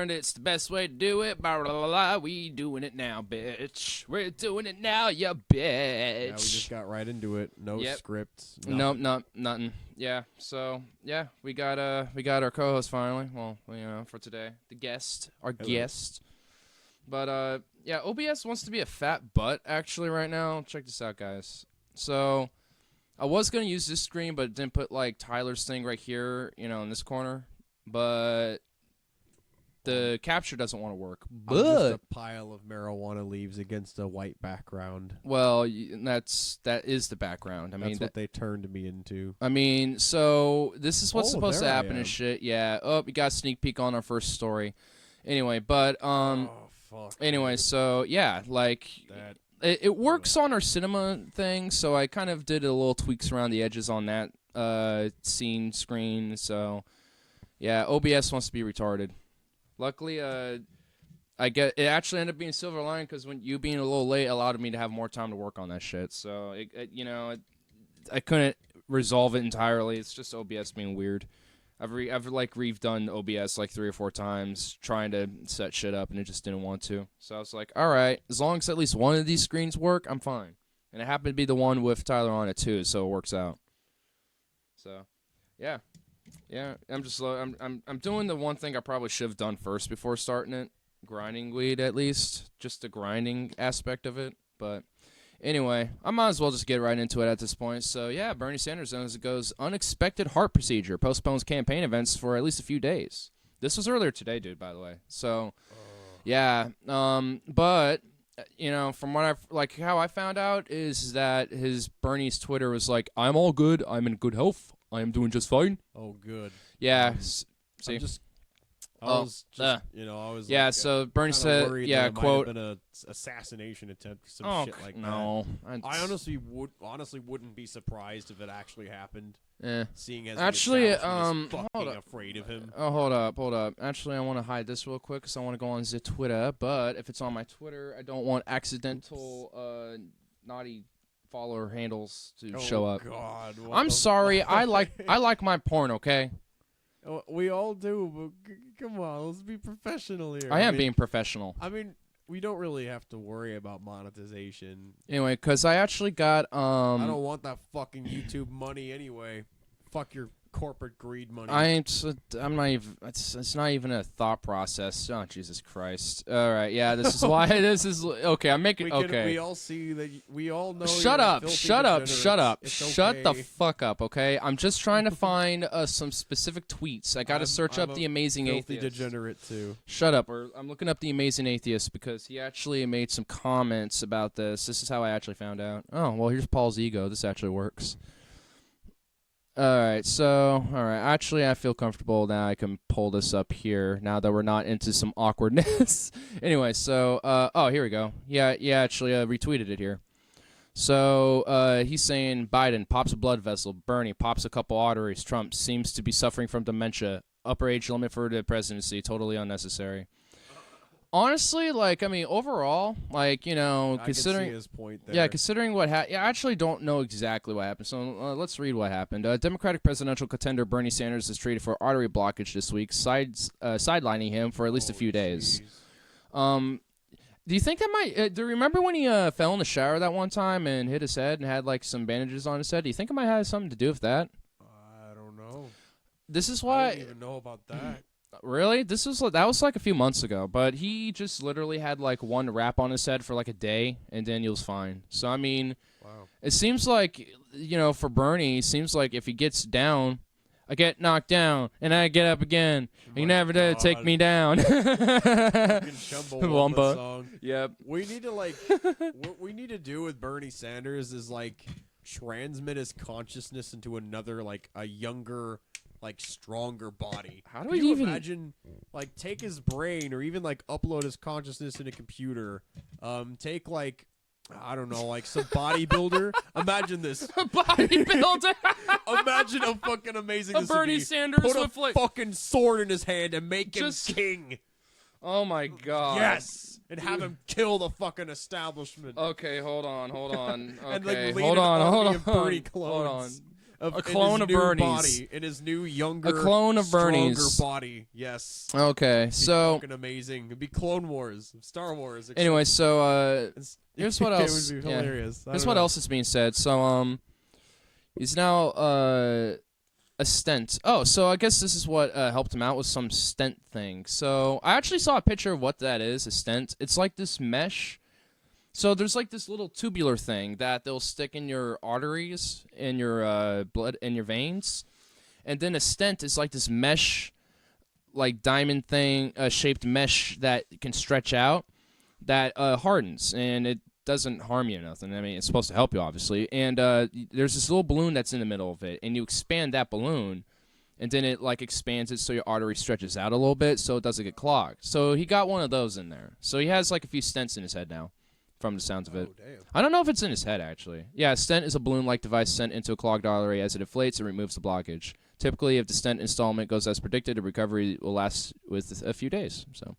learned it's the best way to do it. Blah, blah, blah, blah. We doing it now, bitch. We're doing it now, you bitch. Yeah, we just got right into it. No scripts. Nope, nothing. Yeah, so yeah, we got our co-host finally. Well, for today, the guest, our guest. But yeah, OBS wants to be a fat butt actually right now. Check this out, guys. So I was gonna use this screen, but didn't put like Tyler's thing right here, in this corner. But the capture doesn't want to work. I'm just a pile of marijuana leaves against a white background. Well, that is the background. I mean, that's what they turned me into. I mean, so this is what's supposed to happen and shit. Yeah. Oh, we got a sneak peek on our first story. Anyway, but oh fuck. Anyway, dude. So yeah, like it works on our cinema thing. So I kind of did a little tweaks around the edges on that scene screen. So yeah, OBS wants to be retarded. Luckily, I get it actually ended up being silver lining because when you being a little late allowed me to have more time to work on that shit. So I couldn't resolve it entirely. It's just OBS being weird. I've redone OBS like 3 or 4 times trying to set shit up and it just didn't want to. So I was like, all right, as long as at least one of these screens work, I'm fine. And it happened to be the one with Tyler on it too, so it works out. So, yeah. Yeah, I'm doing the one thing I probably should have done first before starting it, grinding weed at least, just the grinding aspect of it. But anyway, I might as well just get right into it at this point. So yeah, Bernie Sanders, as it goes, unexpected heart procedure postpones campaign events for at least a few days. This was earlier today, dude. By the way, so yeah, but from what how I found out is that Bernie's Twitter was like, "I'm all good. I'm in good health. I am doing just fine." Oh, good. Yeah. See. I was yeah. So Bernie said, "Yeah, quote, might have been an assassination attempt or some shit like no, that." I honestly wouldn't be surprised if it actually happened. Seeing as actually, is fucking afraid of him. Oh, hold up. Actually, I want to hide this real quick because I want to go on the Twitter. But if it's on my Twitter, I don't want accidental naughty follower handles to show up. God, I'm sorry. I like my porn. Okay. We all do, but come on, let's be professional here. I am being professional. I mean, we don't really have to worry about monetization. Anyway, because I actually got I don't want that fucking YouTube money anyway. Fuck your corporate greed money. I'm not even. It's not even a thought process. Oh, Jesus Christ! All right, yeah, this is why this is okay. I'm making okay. We all see that. We all know. Shut up! Shut up! Shut up! It's Shut okay. the fuck up! Okay, I'm just trying to find some specific tweets. I got to search up the Amazing filthy Atheist. Degenerate too. Shut up! Or I'm looking up the Amazing Atheist because he actually made some comments about this. This is how I actually found out. Oh well, here's Paul's ego. This actually works. Alright, actually I feel comfortable now. I can pull this up here now that we're not into some awkwardness. Anyway, so, here we go. Yeah, actually retweeted it here. So, he's saying Biden pops a blood vessel, Bernie pops a couple arteries, Trump seems to be suffering from dementia, upper age limit for the presidency, totally unnecessary. Honestly, overall, considering I can see his point there. Yeah, considering what happened, I actually don't know exactly what happened. So let's read what happened. Democratic presidential contender Bernie Sanders is treated for artery blockage this week, sidelining him for at least a few days. Do you think that might? Do you remember when he fell in the shower that one time and hit his head and had some bandages on his head? Do you think it might have something to do with that? I don't know. This is why. I didn't even know about that. Really? That was a few months ago, but he just literally had one wrap on his head for a day, and then he was fine. So I mean, wow. It seems like for Bernie, it seems like if he gets down, I get knocked down and I get up again. You never did take me down. Wumba song. Yep. We need to what we need to do with Bernie Sanders is transmit his consciousness into another a younger. Stronger body. How do Can you even imagine take his brain or even upload his consciousness in a computer? Take I don't know, some bodybuilder. Imagine this. A bodybuilder. Imagine how fucking amazing this Bernie would be. Sanders Put with a fucking sword in his hand and make him Just- king. Oh my god. Yes. And have him kill the fucking establishment. Okay, hold on. And, Okay, lead hold an on. army of Bernie Hold on. clones. of A clone of new Bernie's. body, in his new younger, A clone of Bernie's. stronger body. Yes. Okay, Be so fucking amazing. It'd be Clone Wars, Star Wars. except anyway, so it's- here's what else. It would be yeah. hilarious. I Here's don't what know. else is being said. So he's now a stent. Oh, so I guess this is what helped him out with some stent thing. So I actually saw a picture of what that is. A stent. It's like this mesh. So there's like this little tubular thing that they'll stick in your arteries, in your blood, in your veins, and then a stent is like this mesh, like diamond thing, shaped mesh that can stretch out, that hardens, and it doesn't harm you or nothing. I mean, it's supposed to help you, obviously. And there's this little balloon that's in the middle of it, and you expand that balloon, and then it like expands it so your artery stretches out a little bit, so it doesn't get clogged. So he got one of those in there. So he has like a few stents in his head now. From the sounds of it. Oh, damn. I don't know if it's in his head, actually. Yeah, a stent is a balloon-like device sent into a clogged artery. As it inflates, it removes the blockage. Typically, if the stent installment goes as predicted, the recovery will last with a few days. So,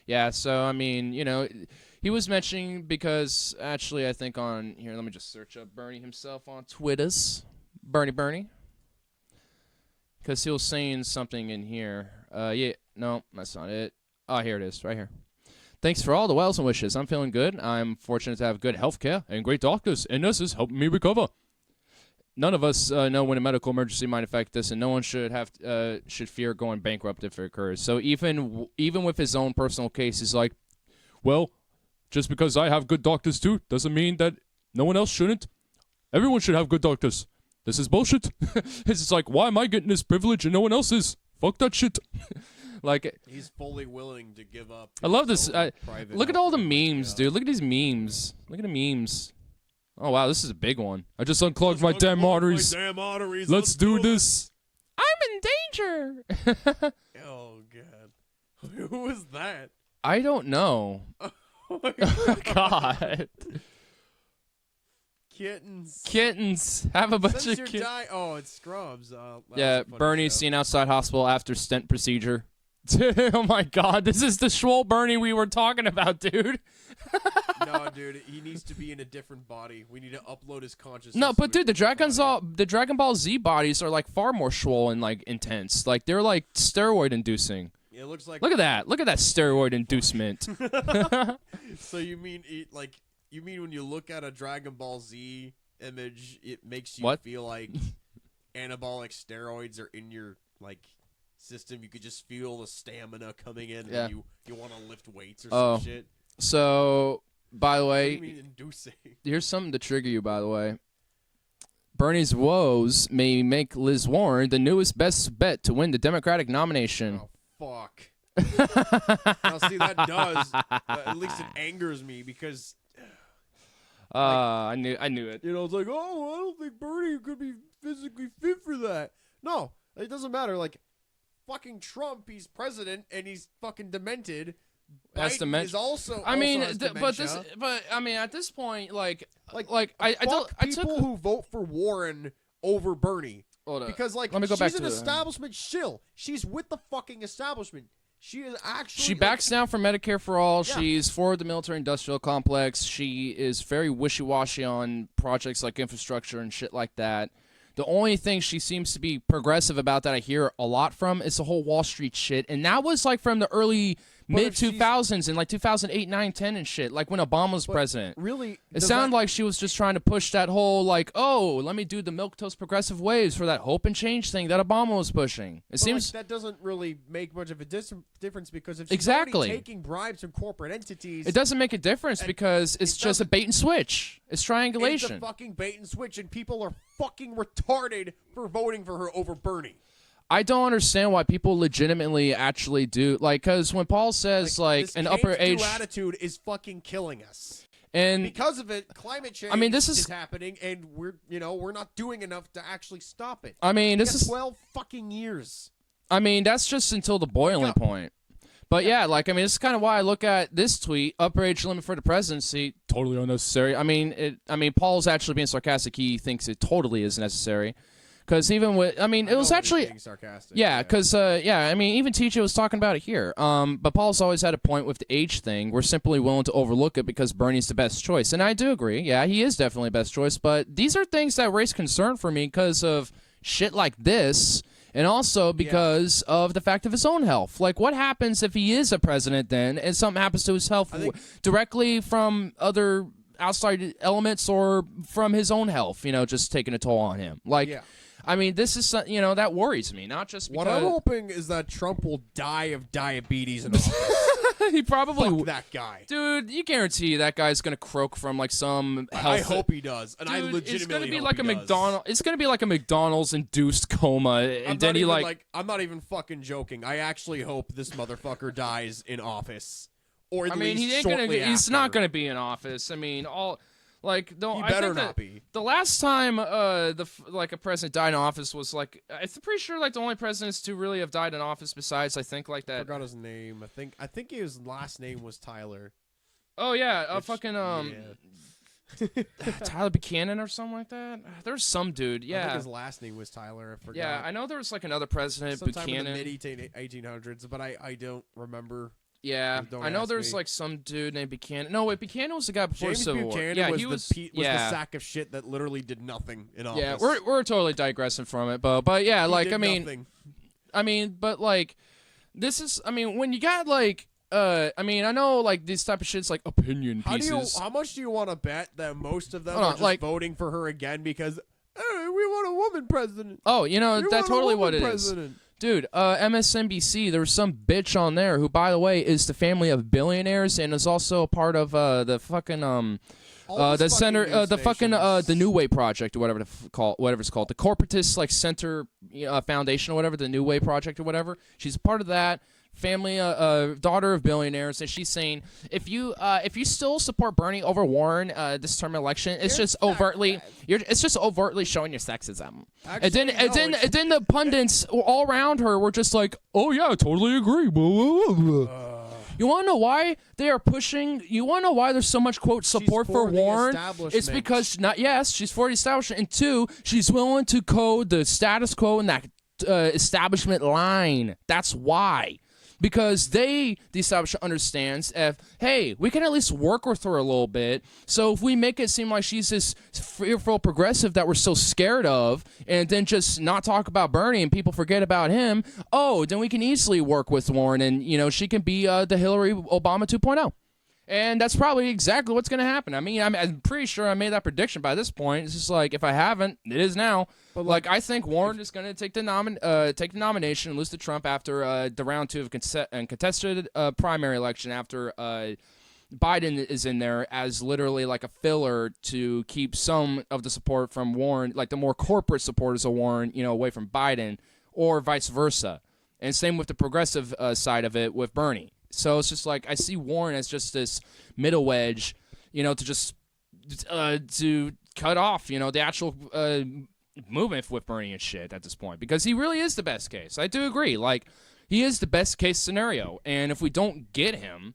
yeah, so, I mean, you know, he was mentioning because, actually, I think on, here, let me just search up Bernie himself on Twitters. Bernie. Because he was saying something in here. Yeah, no, that's not it. Oh, here it is, right here. Thanks for all the wells and wishes. I'm feeling good. I'm fortunate to have good health care and great doctors and nurses helping me recover. None of us know when a medical emergency might affect us, and no one should fear going bankrupt if it occurs. So even with his own personal case, he's like, well, just because I have good doctors too doesn't mean that no one else shouldn't. Everyone should have good doctors. This is bullshit. It's just like, why am I getting this privilege and no one else is? Fuck that shit. Like, He's fully willing to give up. I love this. his own private Look at all the healthcare. memes, dude. Look at these memes. Look at the memes. Oh, wow, this is a big one. I just unclogged my damn arteries. Let's do this. I'm in danger. Oh, God. Who was that? I don't know. Oh, my God. God. Kittens. Have a bunch Since of you're kittens. Oh, it's Scrubs. That Yeah, was a funny Bernie show. seen outside hospital after stent procedure. Oh, my God. This is the Schwol Bernie we were talking about, dude. No, dude, he needs to be in a different body. We need to upload his consciousness. No, but to a dude, the different body. Dragon Ball Z bodies are like far more swole and like intense. Like they're like steroid inducing. It looks like. Look at that! Look at that steroid inducement. So you mean when you look at a Dragon Ball Z image, it makes you What? feel like anabolic steroids are in your like system? You could just feel the stamina coming in, Yeah. and you want to lift weights or Oh. some shit. So, by the What do way, you mean inducing? here's something to trigger you. By the way, Bernie's woes may make Liz Warren the newest best bet to win the Democratic nomination. Oh fuck! Now see that does at least it angers me because. I knew it. You know, it's like, oh, I don't think Bernie could be physically fit for that. No, it doesn't matter. Like, fucking Trump, he's president and he's fucking demented. Has Biden dementia. is also. I mean, has but I mean, at this point, like fuck I people took. who vote for Warren over Bernie Hold up. because like Let me go she's back an to it. establishment shill. She's with the fucking establishment. She is actually. She backs down from Medicare for all. Yeah. She's for the military-industrial complex. She is very wishy-washy on projects like infrastructure and shit like that. The only thing she seems to be progressive about that I hear a lot from is the whole Wall Street shit. And that was like from the early mid-2000s and like 2008, 9, 10 and shit, like when Obama was president. Really, It sounded like she was just trying to push that whole, like, oh, let me do the milquetoast progressive waves for that hope and change thing that Obama was pushing. It seems that doesn't really make much of a difference because if she's Exactly. already taking bribes from corporate entities, it doesn't make a difference because it's just a bait and switch. It's it's triangulation. a fucking bait and switch, and people are fucking retarded for voting for her over Bernie. I don't understand why people legitimately actually do, like, because when Paul says, like this an upper can't-do age, attitude is fucking killing us. and Because of it, climate change I mean, this is- happening, and we're not doing enough to actually stop it. I mean, We this got is, 12 fucking years. I mean, that's just until the boiling up. point. But yeah, like, I mean, this is kind of why I look at this tweet: upper age limit for the presidency, totally unnecessary. I mean, Paul's actually being sarcastic. He thinks it totally is necessary. Because even with, I mean, it was actually, being sarcastic. yeah, because, I mean, even TJ was talking about it here. But Paul's always had a point with the age thing. We're simply willing to overlook it because Bernie's the best choice. And I do agree. Yeah, he is definitely best choice. But these are things that raise concern for me because of shit like this. And also because of the fact of his own health. Like, what happens if he is a president then and something happens to his health directly from other outside elements or from his own health, just taking a toll on him? Like, I mean, this is, that worries me, not just because... What I'm hoping is that Trump will die of diabetes in office. He probably... Fuck that guy. Dude, you guarantee that guy's going to croak from, like, some health... I hope he does, and Dude, I legitimately it's gonna be hope like he a does. It's going to be like a McDonald's-induced coma, and then he, I'm not even fucking joking. I actually hope this motherfucker dies in office. Or at least he ain't shortly he's after. not going to be in office. I mean, he better not be. The last time a president died in office was like, I'm pretty sure like the only presidents to really have died in office besides I think like that. I forgot his name. I think his last name was Tyler. Oh yeah, Tyler Buchanan or something like that. There's some dude. Yeah, I think his last name was Tyler. I forgot. Yeah, I know there was like another president sometime Buchanan. in the mid 1800s, but I don't remember. Yeah, I know there's like some dude named Buchanan. No, wait, Buchanan was the guy before James Civil Buchanan War. Yeah, was the sack of shit that literally did nothing in office. Yeah, we're totally digressing from it, but yeah, like nothing. but like this is, when you got like I know like these type of shit's like opinion pieces. How much do you want to bet that most of them Hold are on, just like, voting for her again because we want a woman president? Oh, that's totally what it president. is. Dude, MSNBC, there was some bitch on there who, by the way, is the family of billionaires and is also a part of the fucking the center, the fucking the New Way Project or whatever whatever it's called, the corporatist like center foundation or whatever, the New Way Project or whatever. She's a part of that family, daughter of billionaires, and she's saying if you still support Bernie over Warren this term election, it's just overtly showing your sexism. Actually, and then the pundits all around her were just like, oh yeah, totally agree. You want to know why they are pushing? You want to know why there's so much quote support for Warren? It's because she's for the establishment, and two, she's willing to code the status quo in that establishment line. That's why. Because the establishment understands hey, we can at least work with her a little bit. So if we make it seem like she's this fearful progressive that we're so scared of, and then just not talk about Bernie and people forget about him, then we can easily work with Warren and, she can be the Hillary Obama 2.0. And that's probably exactly what's going to happen. I'm pretty sure I made that prediction by this point. It's just like, if I haven't, it is now. But I think Warren is going to take the nomination and lose to Trump after the round 2 of contested primary election after Biden is in there as literally like a filler to keep some of the support from Warren, like the more corporate supporters of Warren, away from Biden, or vice versa. And same with the progressive side of it with Bernie. So it's just like I see Warren as just this middle wedge, to just to cut off, the actual movement with Bernie and shit at this point, because he really is the best case. I do agree. Like, he is the best case scenario, and if we don't get him,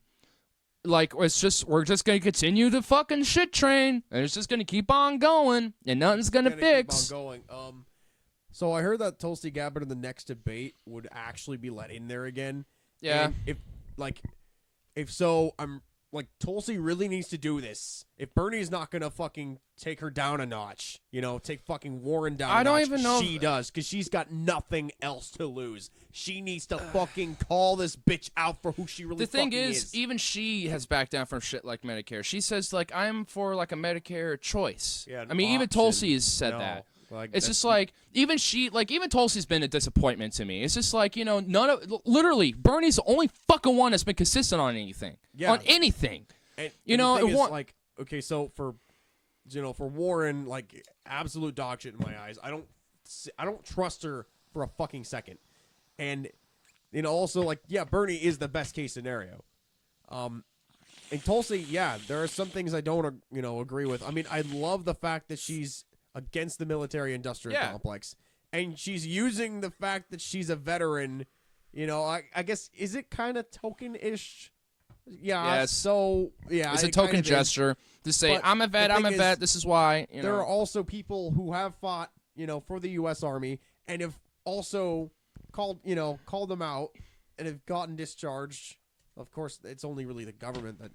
like, we're just gonna continue the fucking shit train, and it's just gonna keep on going, and nothing's gonna fix. Keep on going. So I heard that Tulsi Gabbard in the next debate would actually be let in there again. Yeah. And if so, I'm like, Tulsi really needs to do this. If Bernie's not gonna fucking take her down a notch, take fucking Warren down. I don't even know she does, because she's got nothing else to lose. She needs to fucking call this bitch out for who she really fucking is. The thing is, even she has backed down from shit like Medicare. She says like, I'm for like a Medicare choice. Yeah, even Tulsi has said that. It's just like, even Tulsi's been a disappointment to me. It's just like, literally, Bernie's the only fucking one that's been consistent on anything. Yeah. On anything. And the thing is, like, okay, so for Warren, like, absolute dog shit in my eyes. I don't trust her for a fucking second. And, also, like, yeah, Bernie is the best case scenario. And Tulsi, yeah, there are some things I don't, agree with. I love the fact that she's against the military-industrial complex, and she's using the fact that she's a veteran. I guess, is it kind of token-ish? Yeah. Yes. So yeah, it's a token gesture to say, I'm a vet. This is why. There are also people who have fought for the U.S. Army, and have also called them out and have gotten discharged. Of course, it's only really the government that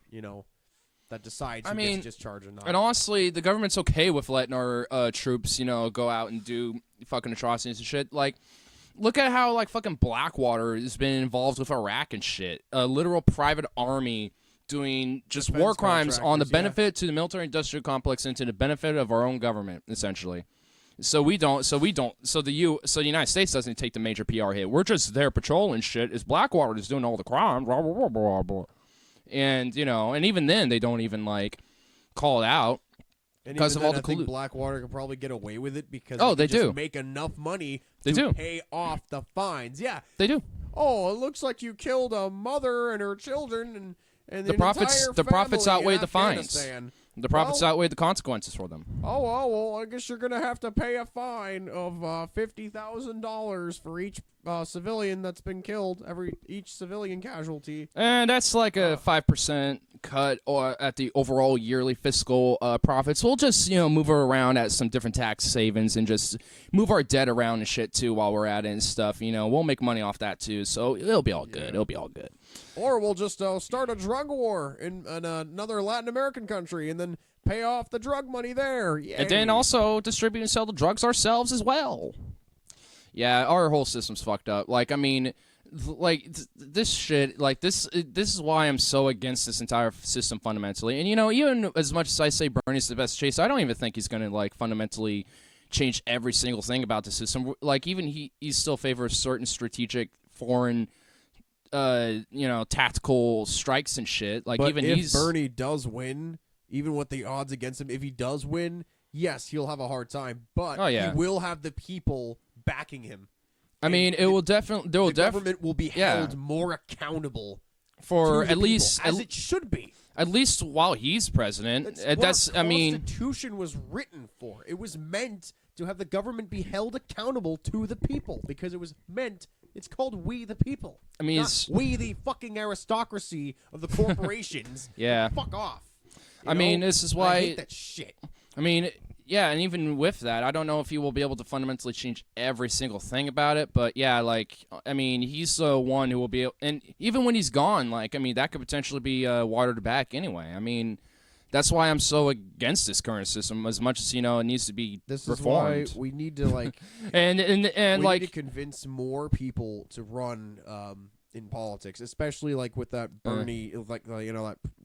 that decides who gets discharged or not. And honestly, the government's okay with letting our troops, go out and do fucking atrocities and shit. Like, look at how like fucking Blackwater has been involved with Iraq and shit. A literal private army doing just war crimes on the benefit to the military-industrial complex and to the benefit of our own government, essentially. So the United States doesn't take the major PR hit. We're just there patrolling shit. It's Blackwater that's doing all the crime. Blah, blah, blah, blah, blah. And and even then they don't even like call it out because of all the. I think Blackwater could probably get away with it because they do make enough money to pay off the fines. Yeah, they do. Oh, it looks like you killed a mother and her children and the profits outweigh the fines. The profits outweigh the consequences for them. Oh, well, I guess you're going to have to pay a fine of $50,000 for each civilian that's been killed, each civilian casualty. And that's like a 5% cut or at the overall yearly fiscal profits. We'll just, move her around at some different tax savings and just move our debt around and shit, too, while we're at it and stuff. We'll make money off that, too, so it'll be all good. It'll be all good. Or we'll just start a drug war in another Latin American country and then pay off the drug money there. Yay. And then also distribute and sell the drugs ourselves as well. Yeah, our whole system's fucked up. Like, I mean, this shit, like, this is why I'm so against this entire system fundamentally. And, even as much as I say Bernie's the best chase, I don't even think he's going to, like, fundamentally change every single thing about the system. Like, even he still favors certain strategic foreign tactical strikes and shit. Like, but even if Bernie does win, even with the odds against him, if he does win, yes, he'll have a hard time, but he will have the people backing him. I mean, it will definitely. The government will be held more accountable for at least as it should be. At least while he's president. That's what our Constitution was written for. It was meant to have the government be held accountable to the people because it was meant. It's called We the People. I mean, not we the fucking aristocracy of the corporations. Yeah. Fuck off. I mean, this is why I hate that shit. I mean, yeah, and even with that, I don't know if he will be able to fundamentally change every single thing about it, but yeah, like, I mean, he's the one who will be, and even when he's gone, like, I mean, that could potentially be watered back anyway. I mean, that's why I'm so against this current system, as much as, it needs to be reformed. This is why we need to, like, and we like, need to convince more people to run in politics, especially, like, with that Bernie,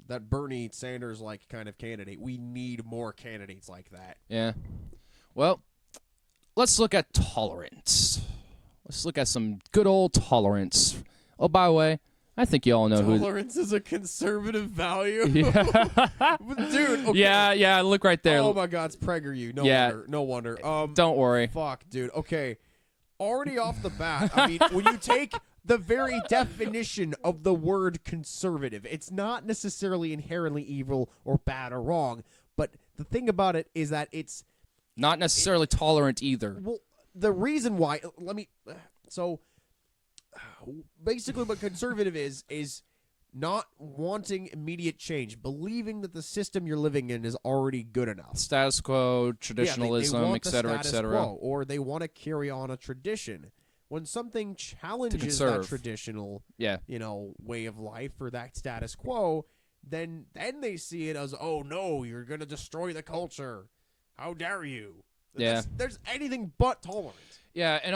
that Bernie Sanders like kind of candidate. We need more candidates like that. Yeah. Well, let's look at tolerance. Let's look at some good old tolerance. Oh, by the way, I think you all know tolerance is a conservative value. Yeah. Dude. Okay. Yeah. Look right there. Oh my God, it's PragerU. No wonder. Don't worry. Fuck, dude. Okay. Already off the bat, I mean, when you take the very definition of the word conservative, it's not necessarily inherently evil or bad or wrong, but the thing about it is that it's not necessarily tolerant either. Well, the reason why, so basically what conservative is not wanting immediate change, believing that the system you're living in is already good enough. Status quo, traditionalism, etc., etc. Or they want to carry on a tradition. When something challenges that traditional, way of life or that status quo, then they see it as, oh no, you're gonna destroy the culture. How dare you? Yeah, there's anything but tolerance. Yeah, and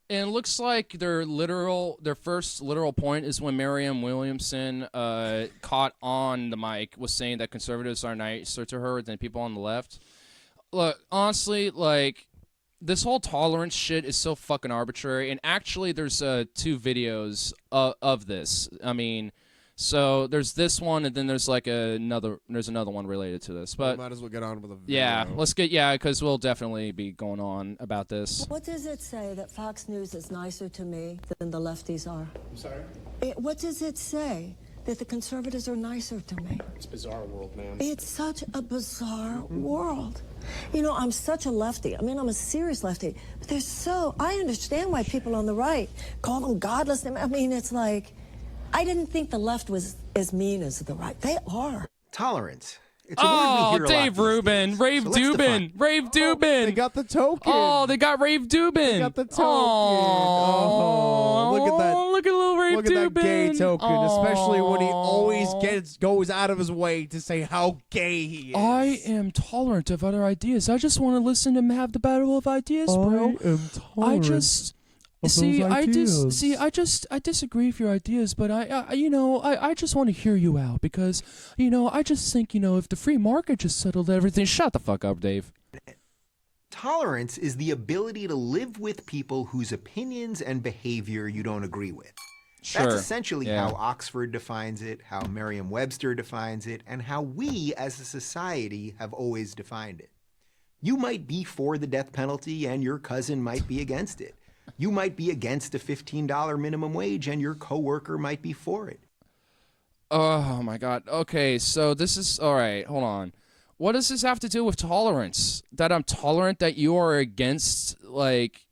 it looks like their first literal point is when Marianne Williamson caught on the mic was saying that conservatives are nicer to her than people on the left. Look, honestly, like, this whole tolerance shit is so fucking arbitrary, and actually there's 2 videos of this. I mean, so there's this one, and then there's like another one related to this. But we might as well get on with the video. Yeah, because we'll definitely be going on about this. What does it say that Fox News is nicer to me than the lefties are? I'm sorry? What does it say that the conservatives are nicer to me? It's a bizarre world, man. It's such a bizarre world. I'm such a lefty. I mean, I'm a serious lefty. But I understand why people on the right call them godless. I mean, it's like, I didn't think the left was as mean as the right. They are. Tolerance. It's a word we hear a lot Dave these Rubin, days. Rave So let's Dubin, define- Rave Dubin. They got the token. Oh, they got Rave Dubin. They got the token. Oh, look at that. Look at little Rave Look Dubin. at that gay token, especially when he always goes out of his way to say how gay he is. I am tolerant of other ideas. I just want to listen to him have the battle of ideas, bro. I am tolerant. I disagree with your ideas, but I just want to hear you out because, I just think, if the free market just settled everything. Shut the fuck up, Dave. Tolerance is the ability to live with people whose opinions and behavior you don't agree with. Sure. That's essentially Yeah. how Oxford defines it, how Merriam-Webster defines it, and how we as a society have always defined it. You might be for the death penalty and your cousin might be against it. You might be against a $15 minimum wage and your coworker might be for it. Oh my God. Okay, so this is all right. Hold on. What does this have to do with tolerance? That I'm tolerant that you are against, like.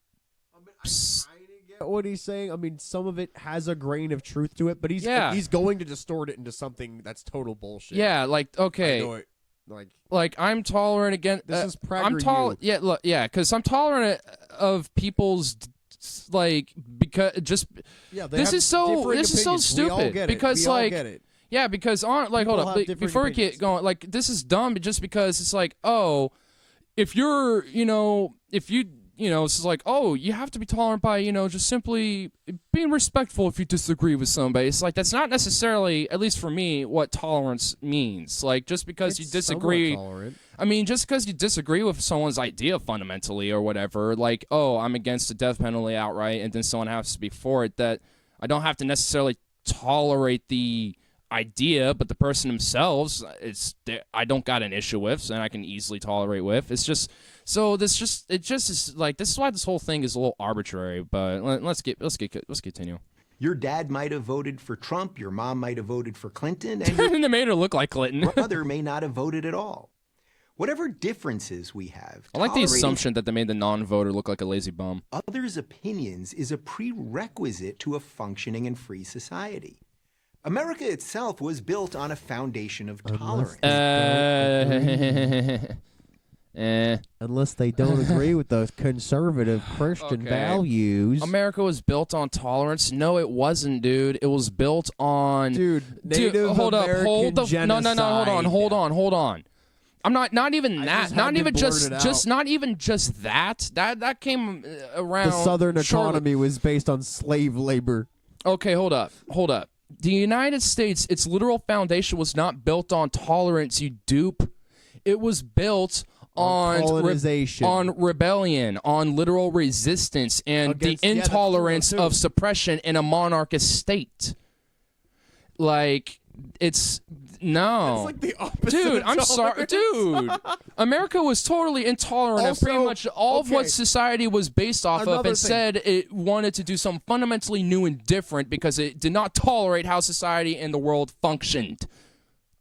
I kind of get what he's saying. I mean, some of it has a grain of truth to it, but he's going to distort it into something that's total bullshit. Yeah, like okay. I know it. Like I'm tolerant against. This is I'm tolerant. Yeah, look, yeah, because I'm tolerant of people's like because just. Yeah, this is so stupid. We all get because it. We like. all get it. Yeah, because hold up, before we get going, like this is dumb, just because it's like, oh, if you're, it's like, oh, you have to be tolerant by, just simply being respectful if you disagree with somebody. It's like that's not necessarily, at least for me, what tolerance means. Like just because you disagree, just because you disagree with someone's idea fundamentally or whatever, like, oh, I'm against the death penalty outright, and then someone has to be for it. That I don't have to necessarily tolerate the idea, but the person themselves, I don't got an issue with, and I can easily tolerate with. It's just is like this is why this whole thing is a little arbitrary. But let's continue. Your dad might have voted for Trump, your mom might have voted for Clinton, and they made her look like Clinton. your brother may not have voted at all. Whatever differences we have, I like the assumption that they made the non-voter look like a lazy bum. Others' opinions is a prerequisite to a functioning and free society. America itself was built on a foundation of tolerance. Unless they don't agree with those conservative Christian values. America was built on tolerance. No, it wasn't, dude. It was built on Native hold American up, genocide. No, hold on. I'm not even that. Not even just not even just that. That came around. The Southern economy was based on slave labor. Okay, hold up. The United States, its literal foundation was not built on tolerance, you dupe. It was built on colonization, on rebellion, on literal resistance, and the intolerance of suppression in a monarchist state. Like, it's no. It's like the opposite. Dude, I'm sorry. Dude, America was totally intolerant of pretty much all of what society was based off of, and said it wanted to do something fundamentally new and different because it did not tolerate how society and the world functioned.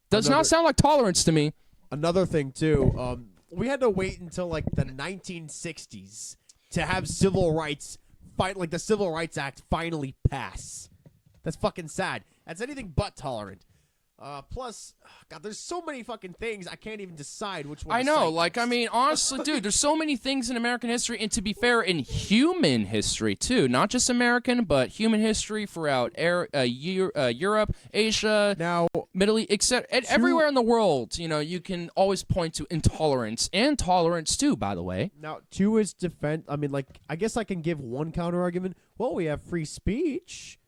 Does not sound like tolerance to me. Another thing too, we had to wait until like the 1960s to have civil rights the Civil Rights Act finally pass. That's fucking sad. That's anything but tolerant. Plus, God, there's so many fucking things I can't even decide which one. I know, like, I mean, honestly, dude, there's so many things in American history, and to be fair, in human history too, not just American, but human history throughout Europe, Asia, now Middle East, except everywhere in the world. You can always point to intolerance and tolerance too. By the way, now to his defense, I mean, like, I guess I can give one counter argument. Well, we have free speech.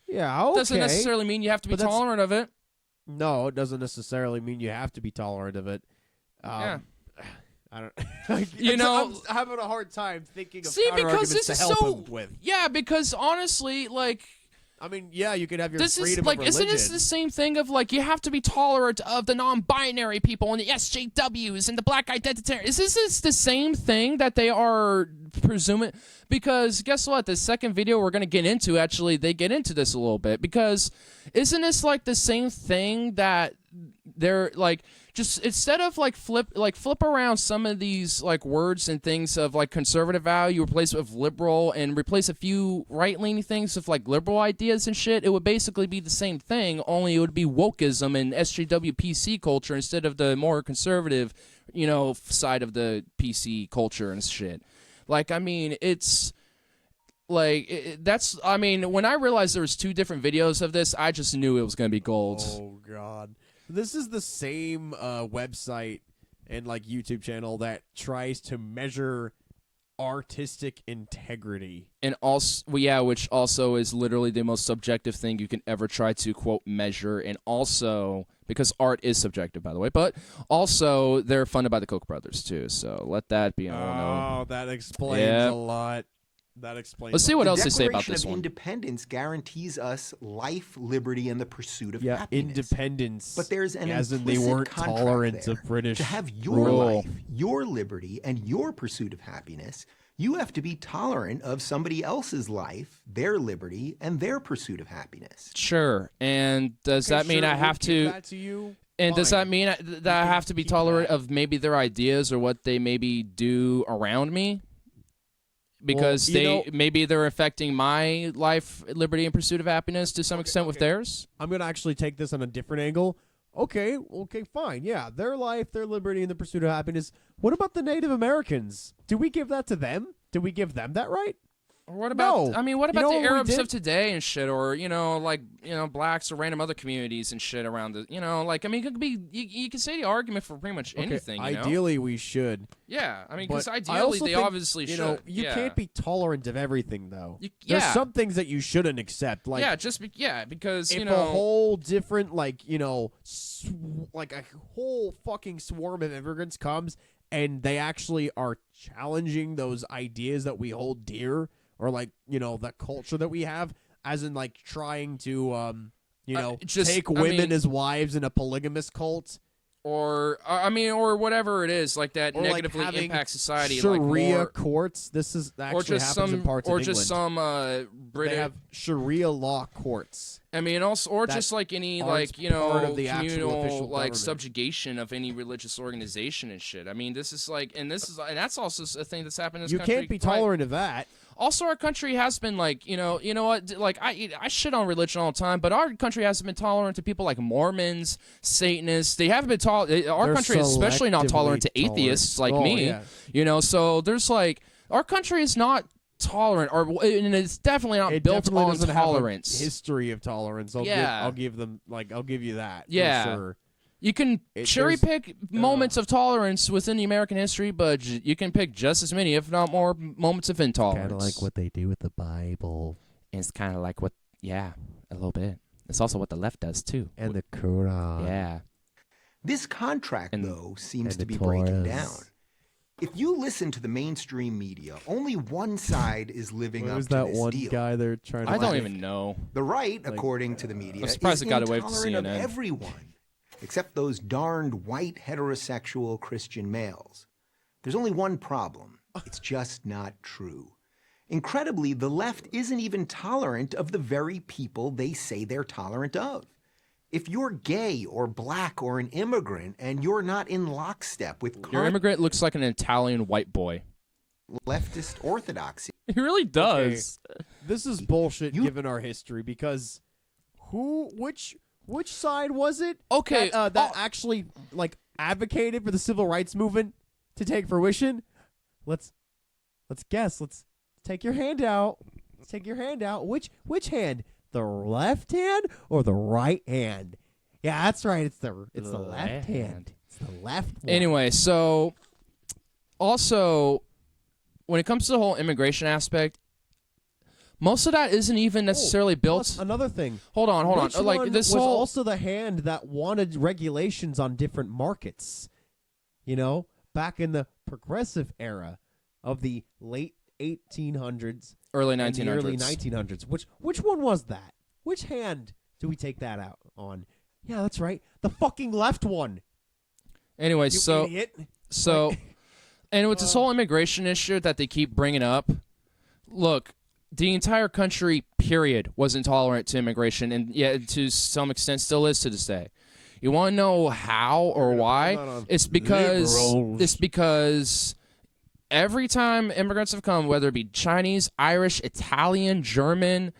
Yeah, okay. Doesn't necessarily mean you have to be tolerant of it. No, it doesn't necessarily mean you have to be tolerant of it. Yeah. I don't. I'm having a hard time thinking of because this to is help so. him with. Yeah, because honestly, like. I mean, yeah, you could have your this freedom is like, of religion. isn't this the same thing of like you have to be tolerant of the non-binary people and the SJWs and the black identitarians? Is this the same thing that they are presuming? Because guess what? The second video we're gonna get into, actually, they get into this a little bit because isn't this like the same thing that they're like, just instead of like flip around some of these like words and things of like conservative value, replace it with liberal, and replace a few right-leaning things with like liberal ideas and shit, it would basically be the same thing, only it would be wokeism and SJW PC culture instead of the more conservative, you know, side of the PC culture and shit. Like, I mean, it's like that's. I mean, when I realized there was 2 different videos of this, I just knew it was gonna be gold. Oh God, this is the same website and like YouTube channel that tries to measure artistic integrity, and also, well, yeah, which also is literally the most subjective thing you can ever try to quote measure, and also because art is subjective, by the way, but also they're funded by the Koch brothers too. So let that be known. Oh, that explains a lot. That explains. Let's see what else they say about The this Declaration of one. Independence guarantees us life, liberty, and the pursuit of happiness. Independence. But there's an as in implicit they weren't contract tolerant there. of British To have your rule. life, your liberty, and your pursuit of happiness, you have to be tolerant of somebody else's life, their liberty, and their pursuit of happiness. Sure, and does that mean I have to? That to you? And does that Fine. mean that I have to be keep tolerant that. of maybe their ideas or what they maybe do around me? Because maybe they're affecting my life, liberty, and pursuit of happiness to some extent with theirs. I'm gonna actually take this on a different angle. Okay, fine. Yeah, their life, their liberty, and the pursuit of happiness. What about the Native Americans? Do we give that to them? Did we give them that right? Or what about? No. I mean, what You about know the what we Arabs did? of today and shit, or like blacks or random other communities and shit around the, like I mean, it could be you can say the argument for pretty much anything. You know? Ideally, we should. Yeah, I mean, because But I ideally also they think, obviously you should. know, you yeah. can't be tolerant of everything, though. Yeah. There's some things that you shouldn't accept. Like, because if you a know. whole different, like like a whole fucking swarm of immigrants comes and they actually are challenging those ideas that we hold dear, or like the culture that we have, as in like trying to take women as wives in a polygamous cult. Or whatever it is, like that Or like negatively having impacts society. Sharia like courts. This is actually or just happens some, in parts or of just England. some They have Sharia law courts. I mean, also, or that just like any aren't part of the actual communal official like government. subjugation of any religious organization and shit. I mean, this is and that's also a thing that's happened in this You country. can't be tolerant of that. Also, our country has been like, you know what? Like I shit on religion all the time, but our country hasn't been tolerant to people like Mormons, Satanists. They haven't been tolerant. Our They're country is especially not tolerant to selectively atheists like tolerant. me. Oh, yeah. So there's like our country is not tolerant, and it's definitely not It built definitely on doesn't tolerance. have a history of tolerance. I'll give you that. Yeah. For sure. You can cherry pick moments of tolerance within the American history, but you can pick just as many, if not more, moments of intolerance. Kind of like what they do with the Bible. It's kind of like a little bit. It's also what the left does too. And the Quran. Yeah. This contract, though, seems and to be the breaking Taurus. down. If you listen to the mainstream media, only one side is living up Who's to that this one deal. guy they're trying to I don't like- even know. The right, according to the media, I'm surprised is it got away with intolerant of CNN. everyone, except those darned white heterosexual Christian males. There's only one problem. It's just not true. Incredibly, the left isn't even tolerant of the very people they say they're tolerant of. If you're gay or black or an immigrant and you're not in lockstep with Your current immigrant looks like an Italian white boy. leftist orthodoxy, He really does. This is bullshit given our history, because which side was it? Okay, that actually like advocated for the civil rights movement to take fruition. Let's guess. Let's take your hand out. Let's take your hand out. Which hand? The left hand or the right hand? Yeah, that's right. It's the left hand. It's the left one. Anyway, so also when it comes to the whole immigration aspect, most of that isn't even necessarily built. Plus another thing. Hold on. Which Like one this was whole also the hand that wanted regulations on different markets. Back in the progressive era of the late 1800s, early and the 1900s. early 1900s. Which one was that? Which hand do we take that out on? Yeah, that's right. The fucking left one. Anyway, You so idiot. and with this whole immigration issue that they keep bringing up, look, the entire country, period, was intolerant to immigration, and to some extent still is to this day. You want to know how or why? It's because every time immigrants have come, whether it be Chinese, Irish, Italian, German,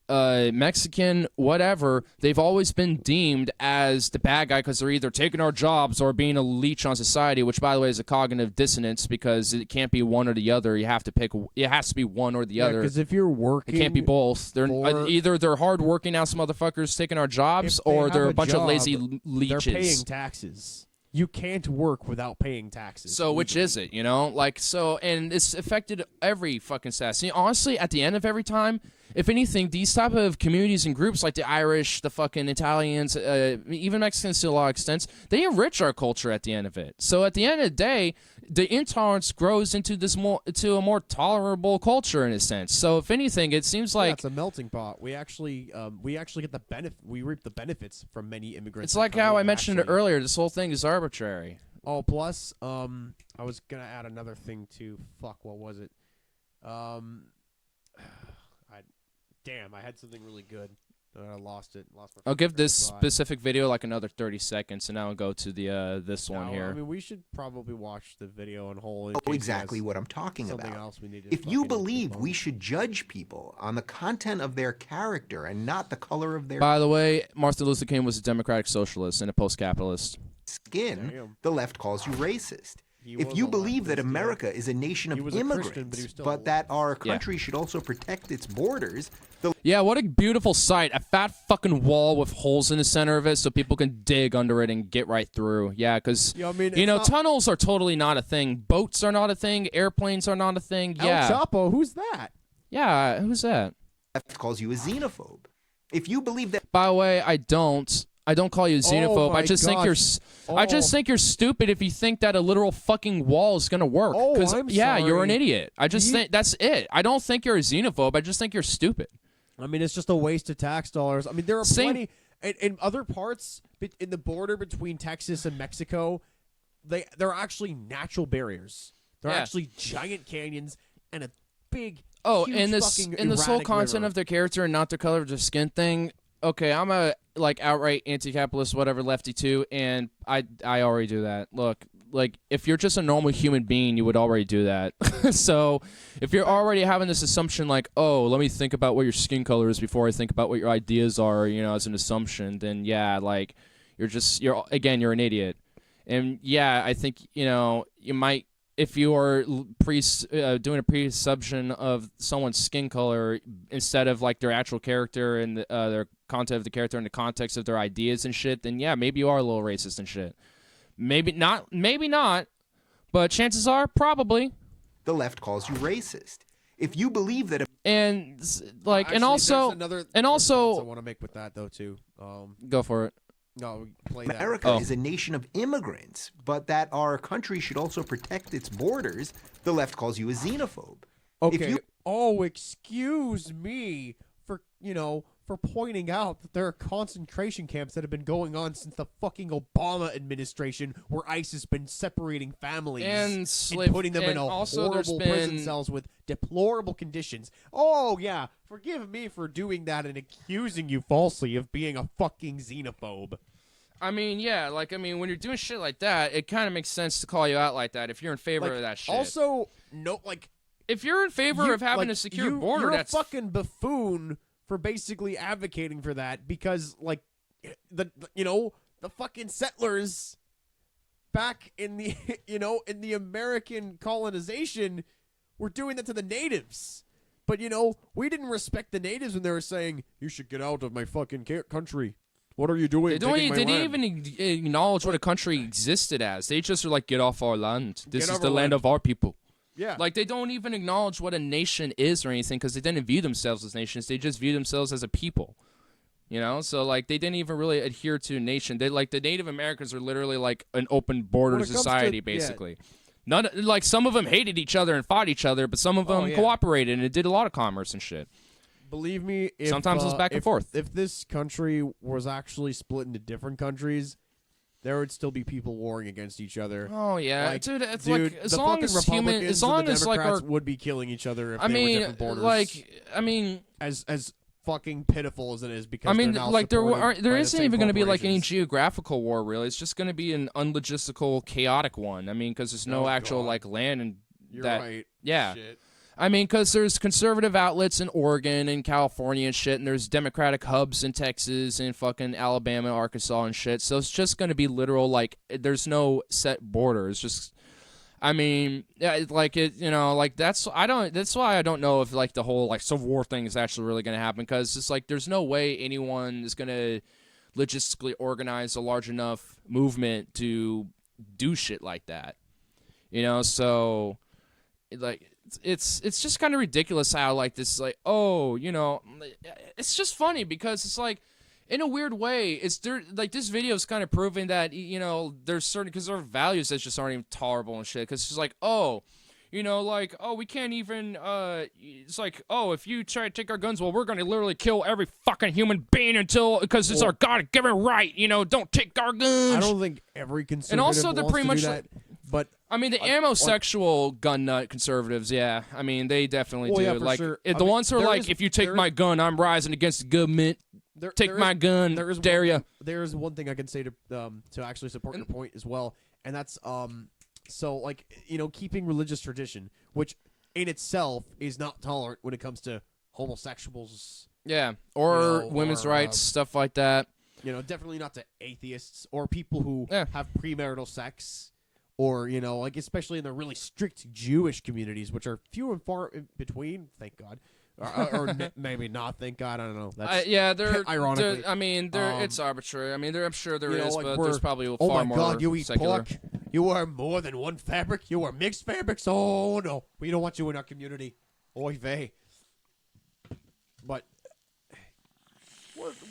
Mexican, whatever, they've always been deemed as the bad guy because they're either taking our jobs or being a leech on society, which, by the way, is a cognitive dissonance because it can't be one or the other. You have to pick. It has to be one or the other. Because if you're working, it can't be both. They're either they're hardworking ass motherfuckers taking our jobs, or they're a bunch of lazy leeches. They're paying taxes. You can't work without paying taxes. So which is it, you know? Like, so, and it's affected every fucking status. See, honestly, at the end of every time, if anything, these type of communities and groups like the Irish, the fucking Italians, even Mexicans to a lot of extent, they enrich our culture at the end of it. So at the end of the day, the intolerance grows into to a more tolerable culture in a sense. So if anything, it seems like it's a melting pot. We actually get the benefit. We reap the benefits from many immigrants. It's like how I mentioned it earlier. This whole thing is arbitrary. Oh, plus, I was gonna add another thing too. Fuck, what was it? I had something really good. I lost it. I'll give this specific video like another 30 seconds, and now I'll go to the this one here. I mean, we should probably watch the video in whole. Oh, exactly what I'm talking about. If you believe we should judge people on the content of their character and not the color of their By the way, Martin Luther King was a democratic socialist and a post-capitalist. Skin, the left calls you racist. If you believe that America is a nation of immigrants, but that our country should also protect its borders... Yeah, what a beautiful sight. A fat fucking wall with holes in the center of it so people can dig under it and get right through. Yeah, because, tunnels are totally not a thing. Boats are not a thing. Airplanes are not a thing. Yeah. El Chapo, who's that? Yeah, who's that? Left calls you a xenophobe. If you believe that... By the way, I don't call you a xenophobe. I just think you're stupid if you think that a literal fucking wall is gonna work. Sorry. You're an idiot. I just think that's it. I don't think you're a xenophobe. I just think you're stupid. I mean, it's just a waste of tax dollars. I mean, there are plenty in other parts in the border between Texas and Mexico. They're actually natural barriers. They're actually giant canyons and a big. Oh, huge and this whole content of their character and not the color of their skin thing. Okay, I'm a outright anti-capitalist, whatever, lefty too, and I already do that. Look, if you're just a normal human being, you would already do that. So if you're already having this assumption oh, let me think about what your skin color is before I think about what your ideas are, as an assumption, then yeah, you're an idiot. And yeah, I think, you might, if you are doing a presumption of someone's skin color instead of their actual character and their content of the character in the context of their ideas and shit, then yeah, maybe you are a little racist and shit. Maybe not, but chances are probably. The left calls you racist. If you believe that, I want to make with that though too. Go for it. No, play America is a nation of immigrants, but that our country should also protect its borders, the left calls you a xenophobe. Okay. Excuse me for pointing out that there are concentration camps that have been going on since the fucking Obama administration, where ICE has been separating families and putting them in horrible prison cells with deplorable conditions. Oh, yeah, forgive me for doing that and accusing you falsely of being a fucking xenophobe. I mean, yeah, when you're doing shit like that, it kind of makes sense to call you out like that if you're in favor of that shit. Also, if you're in favor of having a secure border, you're that's a fucking buffoon for basically advocating for that, because the fucking settlers back in the in the American colonization were doing that to the natives. But we didn't respect the natives when they were saying, "You should get out of my fucking country. What are you doing?" They didn't even acknowledge what a country existed as. They just were like, "Get off our land. This is the land of our people." Yeah. They don't even acknowledge what a nation is or anything, because they didn't view themselves as nations. They just view themselves as a people. So they didn't even really adhere to a nation. They the Native Americans are literally an open border society, basically. None some of them hated each other and fought each other, but some of them cooperated and it did a lot of commerce and shit. Believe me, sometimes it's back and forth. If this country was actually split into different countries, there would still be people warring against each other. Oh yeah, dude. It's as long as Democrats would be killing each other if they were different borders. I mean, as fucking pitiful as it is because I mean, they're now like there supported by the isn't same even going to be like any corporations. geographical war really. It's just going to be an unlogistical, chaotic one. I mean, because there's no actual God. like land and You're that. right. Yeah. Shit. I mean, because there's conservative outlets in Oregon and California and shit, and there's Democratic hubs in Texas and fucking Alabama, Arkansas and shit. So it's just going to be literal, like, there's no set border. It's just, I mean, yeah, like, it, you know, like, that's why I don't know if, like, the whole, like, Civil War thing is actually really going to happen, because it's like, there's no way anyone is going to logistically organize a large enough movement to do shit like that. You know, so, like, it's just kind of ridiculous how, like, this, like, oh, you know, it's just funny because it's like, in a weird way, it's there, like, this video is kind of proving that, you know, there's certain, because there are values that just aren't even tolerable and shit, because it's just like, oh, you know, like, oh, we can't even, it's like, oh, if you try to take our guns, well, we're going to literally kill every fucking human being until, because it's our God-given right, you know, don't take our guns. I don't think every conservative And also, they're wants pretty to much do that, but I mean, the ammo-sexual gun nut conservatives, yeah. I mean, they definitely do. yeah, for like, sure. the I mean, ones who are there like, is- if you take there my is- gun, I'm rising against the government. Take my gun, dare ya. There is one thing I can say to actually support your point as well, and that's so, like, you know, keeping religious tradition, which in itself is not tolerant when it comes to homosexuals. Yeah, or You know, women's or, rights, stuff like that. You know, definitely not to atheists or people who Yeah. have premarital sex, or, you know, like, especially in the really strict Jewish communities, which are few and far in between, thank God. Or maybe not, thank God, I don't know. That's Yeah, they're ironically. I mean, it's arbitrary. I mean, I'm sure there you know, is, like, but there's probably oh far my more God, you eat secular. pork? You wear more than one fabric? You wear mixed fabrics? Oh, no. We don't want you in our community. Oy vey. But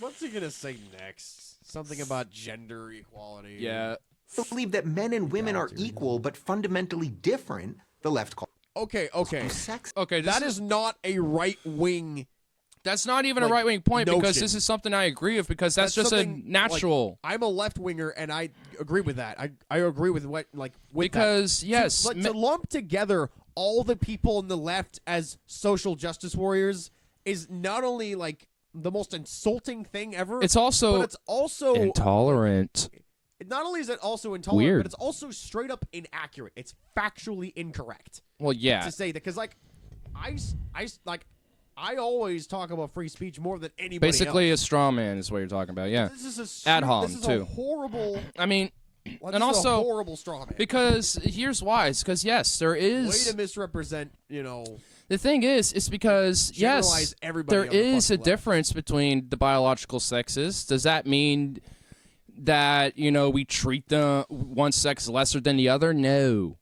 what's he going to say next? Something about gender equality. Yeah. Believe that men and women are equal but fundamentally different. The left calls Okay. sex. Okay, That is not a right-wing... That's not even like, a right-wing point, because notion. this is something I agree with, because that's just a something, natural. Like, I'm a left-winger, and I agree with that. I agree with what, like, with Because, that. yes, to lump together all the people on the left as social justice warriors is not only, like, the most insulting thing ever, It's also but it's also intolerant. not only is it also intolerant, Weird. but it's also straight up inaccurate. It's factually incorrect Well, yeah. to say that, because, like, I always talk about free speech more than anybody Basically, else. a straw man is what you're talking about, yeah. This is Ad hom, this is too. a horrible. I mean, Well, and this is a also, horrible straw man. because here's why. It's because, yes, there Way is. to misrepresent, you know. The thing is, it's because, Generalize yes, everybody there on the is a fucking left. difference between the biological sexes. Does that mean that, you know, we treat the one sex lesser than the other? No.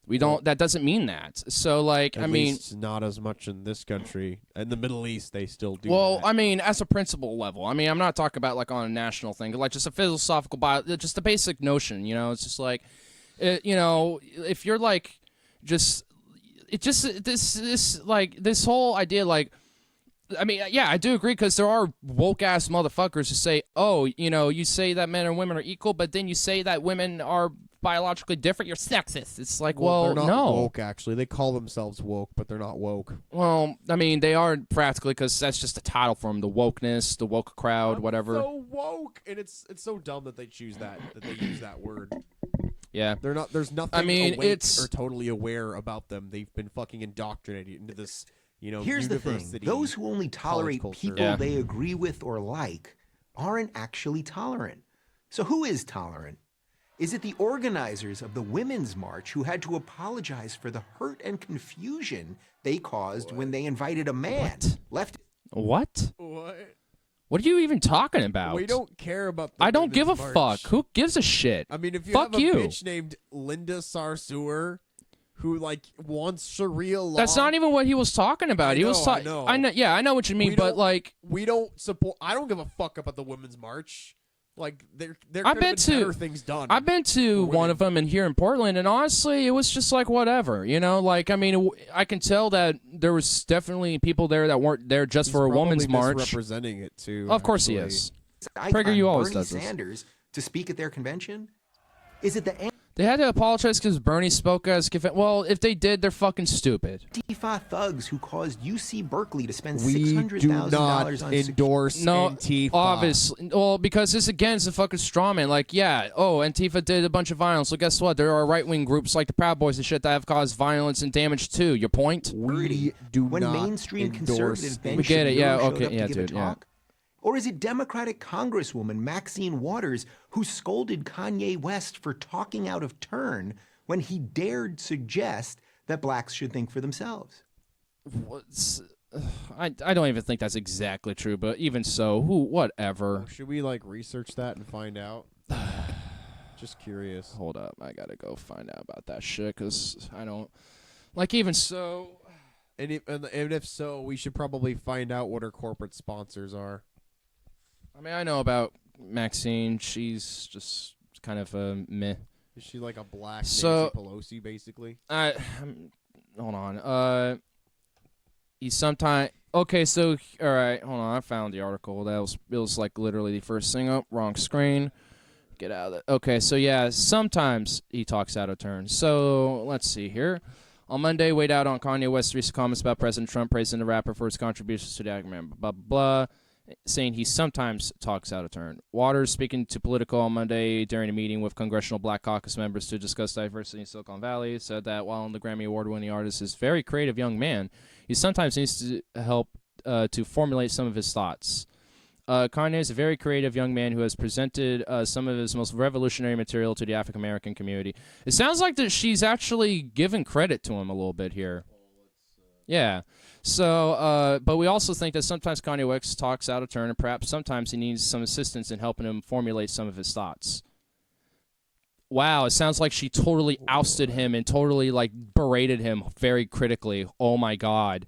We don't. That doesn't mean that. So, like, I mean, not as much in this country. In the Middle East, they still do. well, I mean, as a principle level. I mean, I'm not talking about, like, on a national thing, like, just a philosophical, just a basic notion, you know? It's just like, you know, if you're, like, this whole idea, like, I mean, yeah, I do agree, because there are woke-ass motherfuckers who say, oh, you know, you say that men and women are equal, but then you say that women are biologically different, you're sexist. It's like, well, they're not no. woke, actually. They call themselves woke, but they're not woke. Well, I mean, they are practically, because that's just a title for them. The wokeness, the woke crowd, whatever. So woke, and it's so dumb that they choose that they use that word. Yeah. They're not. There's nothing. I mean, awake it's- or totally aware about them. They've been fucking indoctrinated into this. You know, Here's the thing. university Those who only tolerate culture. people Yeah. they agree with or like aren't actually tolerant. So who is tolerant? Is it the organizers of the Women's March who had to apologize for the hurt and confusion they caused when they invited a man left? What? What? What are you even talking about? We don't care about. The I don't give a Women's March. fuck. Who gives a shit? I mean, if you Fuck have a you. bitch named Linda Sarsour who, like, wants Sharia law, That's not even what he was talking about. He was know, I talking. know. I know. Yeah, I know what you mean, We but don't- like, we don't support. I don't give a fuck about the Women's March. Like, there could I've have been been to- better things done. I've been to for one women. of them in here in Portland, and honestly, it was just like whatever, you know. Like, I mean, I can tell that there was definitely people there that weren't there just for a woman's march. Representing it too. Of course he actually. is. Icon PragerU always Bernie does this. Sanders to speak at their convention? Is it the They had to apologize because Bernie spoke as well, if they did, they're fucking stupid. Antifa thugs who caused UC Berkeley to spend We $600,000 do not on endorse Antifa. Obviously. Well, because this, again, is a fucking straw man. Like, yeah, Antifa did a bunch of violence. So guess what? There are right-wing groups like the Proud Boys and shit that have caused violence and damage too. Your point? We do when not mainstream endorse conservative Ben We get it, yeah, Shapiro showed okay, up to yeah, give a dude, yeah. talk? Or is it Democratic Congresswoman Maxine Waters who scolded Kanye West for talking out of turn when he dared suggest that blacks should think for themselves? I don't even think that's exactly true, but even so, whatever. Should we like research that and find out? Just curious. Hold up, I gotta go find out about that shit, because I don't... Like, even so... And if so, we should probably find out what her corporate sponsors are. I mean, I know about Maxine. She's just kind of a meh. Is she like a black Nancy Pelosi, basically? Hold on. He sometimes... Okay, so... All right, hold on. I found the article. It was like literally the first thing up. Wrong screen. Get out of it. Okay, so yeah, sometimes he talks out of turn. So, let's see here. On Monday, weighed out on Kanye West's recent comments about President Trump praising the rapper for his contributions to the argument, blah, blah, blah, saying he sometimes talks out of turn. Waters, speaking to Politico on Monday during a meeting with Congressional Black Caucus members to discuss diversity in Silicon Valley, said that while the Grammy Award-winning artist is a very creative young man, he sometimes needs to help to formulate some of his thoughts. Kanye is a very creative young man who has presented some of his most revolutionary material to the African-American community. It sounds like that she's actually given credit to him a little bit here. Yeah. So, but we also think that sometimes Kanye West talks out of turn, and perhaps sometimes he needs some assistance in helping him formulate some of his thoughts. Wow, it sounds like she totally ousted him and totally, like, berated him very critically. Oh, my God.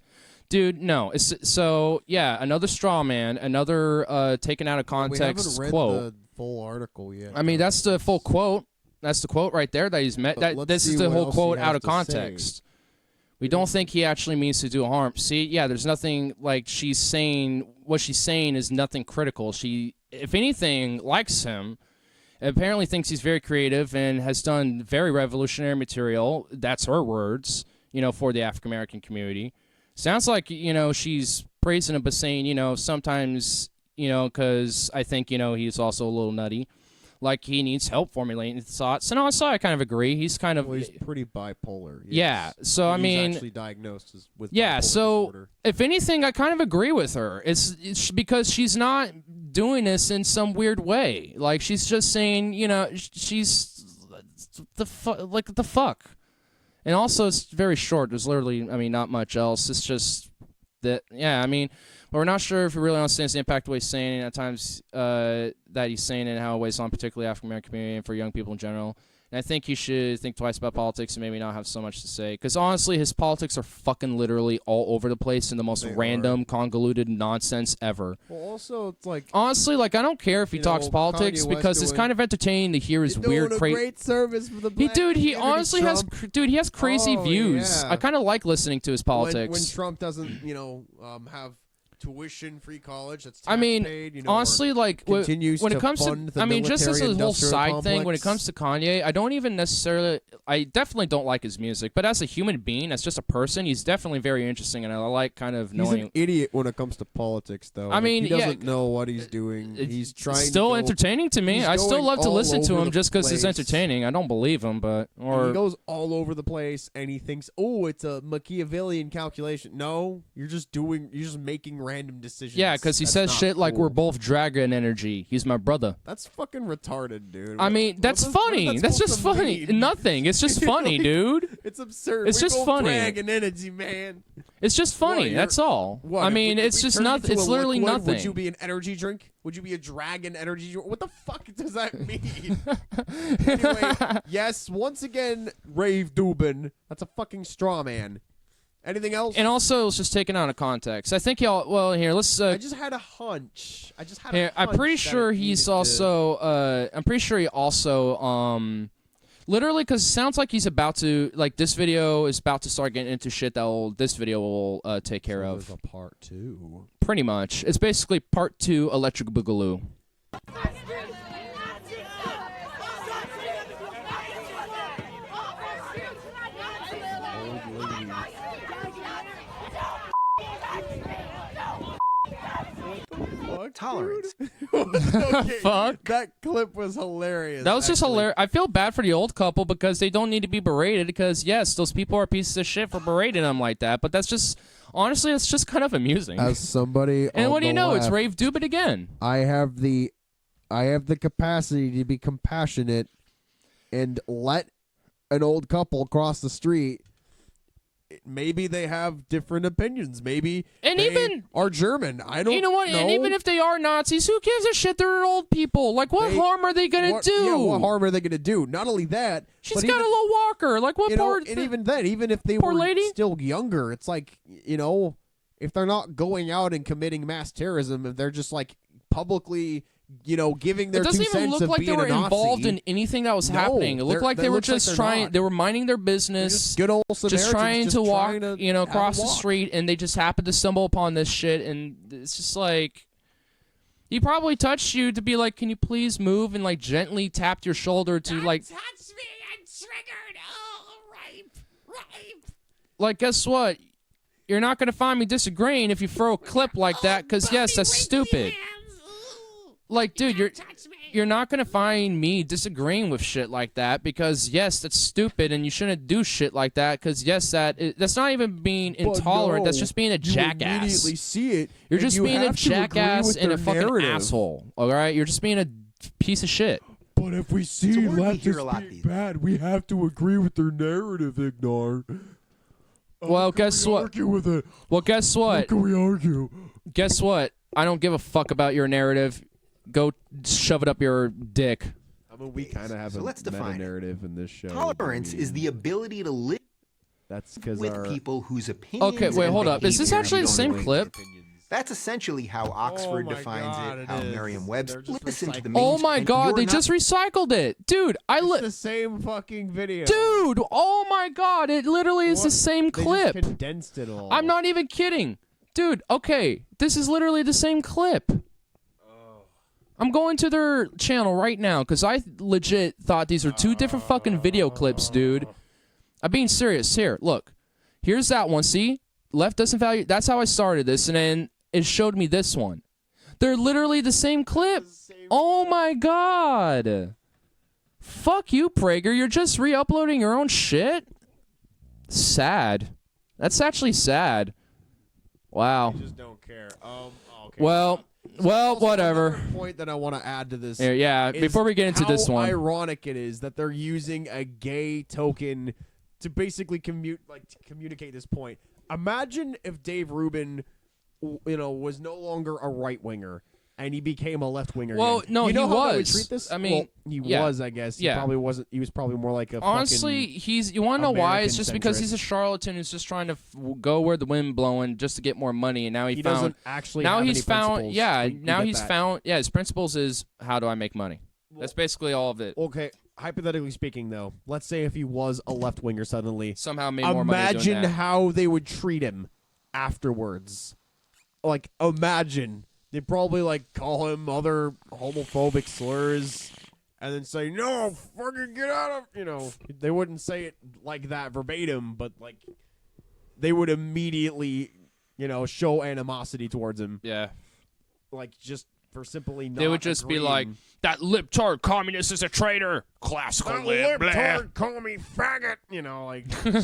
Dude, no. So, yeah, another straw man, another taken out of context we haven't quote. read the full article yet. I mean, that's the full quote. That's the quote right there that he's met. This is the whole quote out of context. We don't think he actually means to do harm. See, yeah, there's nothing like she's saying. What she's saying is nothing critical. She, if anything, likes him. Apparently thinks he's very creative and has done very revolutionary material. That's her words, for the African American community. Sounds like, she's praising him, but saying, sometimes, because I think, he's also a little nutty. Like, he needs help formulating his thoughts. And also, I kind of agree. He's kind of... Well, he's pretty bipolar. Yes. Yeah, so, I mean... He's actually diagnosed with yeah, bipolar so, disorder. If anything, I kind of agree with her. It's because she's not doing this in some weird way. Like, she's just saying, she's... the fuck? And also, it's very short. There's literally, not much else. It's just that, yeah, we're not sure if he really understands the impact of what he's saying at times that he's saying and how it weighs on particularly African-American community and for young people in general. And I think he should think twice about politics and maybe not have so much to say. Because honestly, his politics are fucking literally all over the place in the most random, convoluted nonsense ever. Well, also, it's like... Honestly, I don't care if he talks politics because it's kind of entertaining to hear his weird... great service for the black he honestly has... Dude, he has crazy views. Yeah. I kind of like listening to his politics. When Trump doesn't, have... tuition-free college that's tax paid, honestly, like when it comes to, just as a whole side thing, when it comes to Kanye, I don't even necessarily, I definitely don't like his music, but as a human being, as just a person, he's definitely very interesting, and I like kind of knowing. He's an idiot when it comes to politics, though. He doesn't know what he's doing. He's trying. Still entertaining to me. I still love to listen to him just because it's entertaining. I don't believe him, but he goes all over the place, and he thinks, oh, it's a Machiavellian calculation. No, you're just making random decisions. Yeah, because he says shit like we're both dragon energy. He's my brother. That's fucking retarded, dude. That's funny. That's just funny. Nothing. It's just funny, dude. It's absurd. It's just funny. Dragon energy, man. It's just funny. That's all. What? It's just nothing. It's literally nothing. Would you be an energy drink? Would you be a dragon energy drink? What the fuck does that mean? Anyway, yes, once again, Rave Dubin. That's a fucking straw man. Anything else? And also, it's just taken out of context. I think y'all. Well, here, let's. I just had a hunch. I'm pretty sure he's also. I'm pretty sure he also. Literally, because it sounds like he's about to. Like, this video is about to start getting into shit that this video will take care of. There's a part 2. Pretty much. It's basically part 2 Electric Boogaloo. Okay, fuck? That clip was hilarious. That was just hilarious. I feel bad for the old couple because they don't need to be berated because, yes, those people are pieces of shit for berating them like that. But that's just, honestly, it's just kind of amusing. As somebody and on what do you the know? left, It's Rave Dubit again. I have the capacity to be compassionate and let an old couple cross the street. Maybe they have different opinions. Maybe And they even- are German. I don't. You know what? And even if they are Nazis, who gives a shit? They're old people. Like, what harm are they going to do? Yeah, what harm are they going to do? Not only that, She's but got even, a little walker. Like, what you know, poor... and even then, even if they poor were lady? still younger, it's like, you know, if they're not going out and committing mass terrorism, if they're just like publicly, you know, giving their It 2 doesn't even cents look of like they being were a Nazi, involved in anything that was No, happening. It looked like they were looks like just they're trying. not. They were minding their They're business, just good old Samaritans, just trying to walk, trying to you know, have a across the walk. street, and they just happened to stumble upon this shit, and it's just like. He probably touched you to be like, can you please move, and like gently tapped your shoulder to like. Touch me! I'm triggered! Oh, rape! Like, guess what? You're not gonna find me disagreeing if you throw a clip like that, because yes, that's stupid. Like, dude, you're not gonna find me disagreeing with shit like that because yes, that's stupid and you shouldn't do shit like that because yes, that's not even being intolerant. That's just being a jackass. You immediately see it. You're and just you being a have to agree jackass with and a their fucking narrative. asshole. All right, you're just being a piece of shit. But if we see a word we hear a lot leftists these being bad, we have to agree with their narrative, Ignar. Well, guess what? Argue with it. Well, guess How what? can we argue? Guess what? I don't give a fuck about your narrative. Go shove it up your dick. I mean, we kind of have So a let's define it. meta-narrative in this show. Tolerance is the ability to live That's because with our people whose opinions. Okay, wait, and hold up. Is this behavior actually you the don't same agree clip? with. That's essentially how Oxford my defines God, it, it how is. Merriam-Webster. They're just Listen to the Oh main- my and god, you're they not- just recycled it. Dude, It's the same fucking video. Dude, oh my god, it literally is the What? same They clip. just condensed it all. I'm not even kidding. Dude, okay, this is literally the same clip. I'm going to their channel right now because I legit thought these were two different fucking video clips, dude. I'm being serious. Here, look. Here's that one. See? Left doesn't value. That's how I started this, and then it showed me this one. They're literally the same clip. Oh my god. Fuck you, Prager. You're just re-uploading your own shit? Sad. That's actually sad. Wow. I just don't care. Okay. Well, Also, whatever. another point that I want to add to this. Yeah, is before we get into this how one. ironic it is that they're using a gay token to basically communicate this point. Imagine if Dave Rubin, was no longer a right winger and he became a left winger. Well, again. no, you know he how they would was. treat this? I mean, Well, he yeah. was, I guess. He Yeah. probably wasn't. He was probably more like a. Honestly, fucking you want to know why? It's American just because centrist. he's a charlatan who's just trying to go where the wind blowing just to get more money, and now he found. doesn't actually. Now have he's any found. principles. Yeah, We now get he's that. found. Yeah, his principles is how do I make money. That's basically all of it. Okay, hypothetically speaking, though, let's say if he was a left winger suddenly, Somehow made more money doing imagine that. how they would treat him afterwards. Like, imagine they'd probably call him other homophobic slurs, and then say, "No, fucking get out of." They wouldn't say it like that verbatim, but they would immediately, show animosity towards him, Yeah, just for simply not. they would just be like, agreeing. "That libtard communist is a traitor." Classical That lib, blah. libtard call me faggot,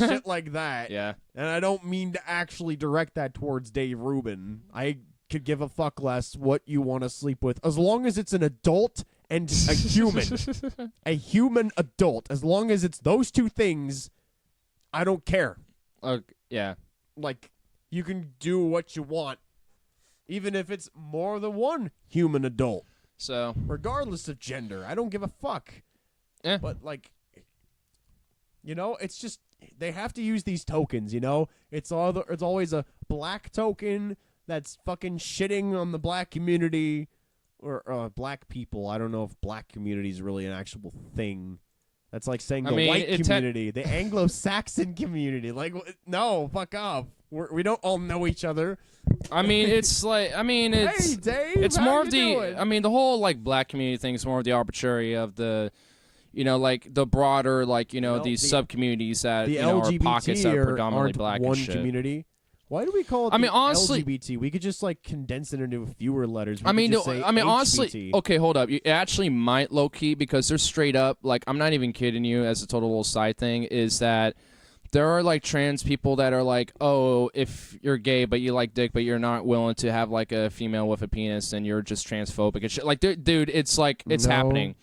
shit like that. Yeah. And I don't mean to actually direct that towards Dave Rubin. I could give a fuck less what you want to sleep with, as long as it's an adult and a human. A human adult. As long as it's those two things, I don't care. Yeah. You can do what you want, even if it's more than one human adult. So. Regardless of gender, I don't give a fuck. Yeah. But it's just they have to use these tokens. It's always a black token that's fucking shitting on the black community or black people. I don't know if black community is really an actual thing. That's like saying the white community, the Anglo-Saxon community. No, fuck off. We don't all know each other. I mean, it's Hey, Dave, it's how more you of the. doing? I mean, the whole black community thing is more of the arbitrary of the, the broader these the- sub communities that The are LGBT pockets that are predominantly aren't black one and shit. community. Why do we call it? I mean, honestly, LGBT. We could just like condense it into fewer letters. We I mean, could just say honestly, HBT. okay, hold up. You actually might low key because they're straight up. Like, I'm not even kidding you. As a total little side thing, is that there are like trans people that are like, oh, if you're gay but you like dick but you're not willing to have like a female with a penis, then you're just transphobic and shit. Like, dude, it's like it's happening.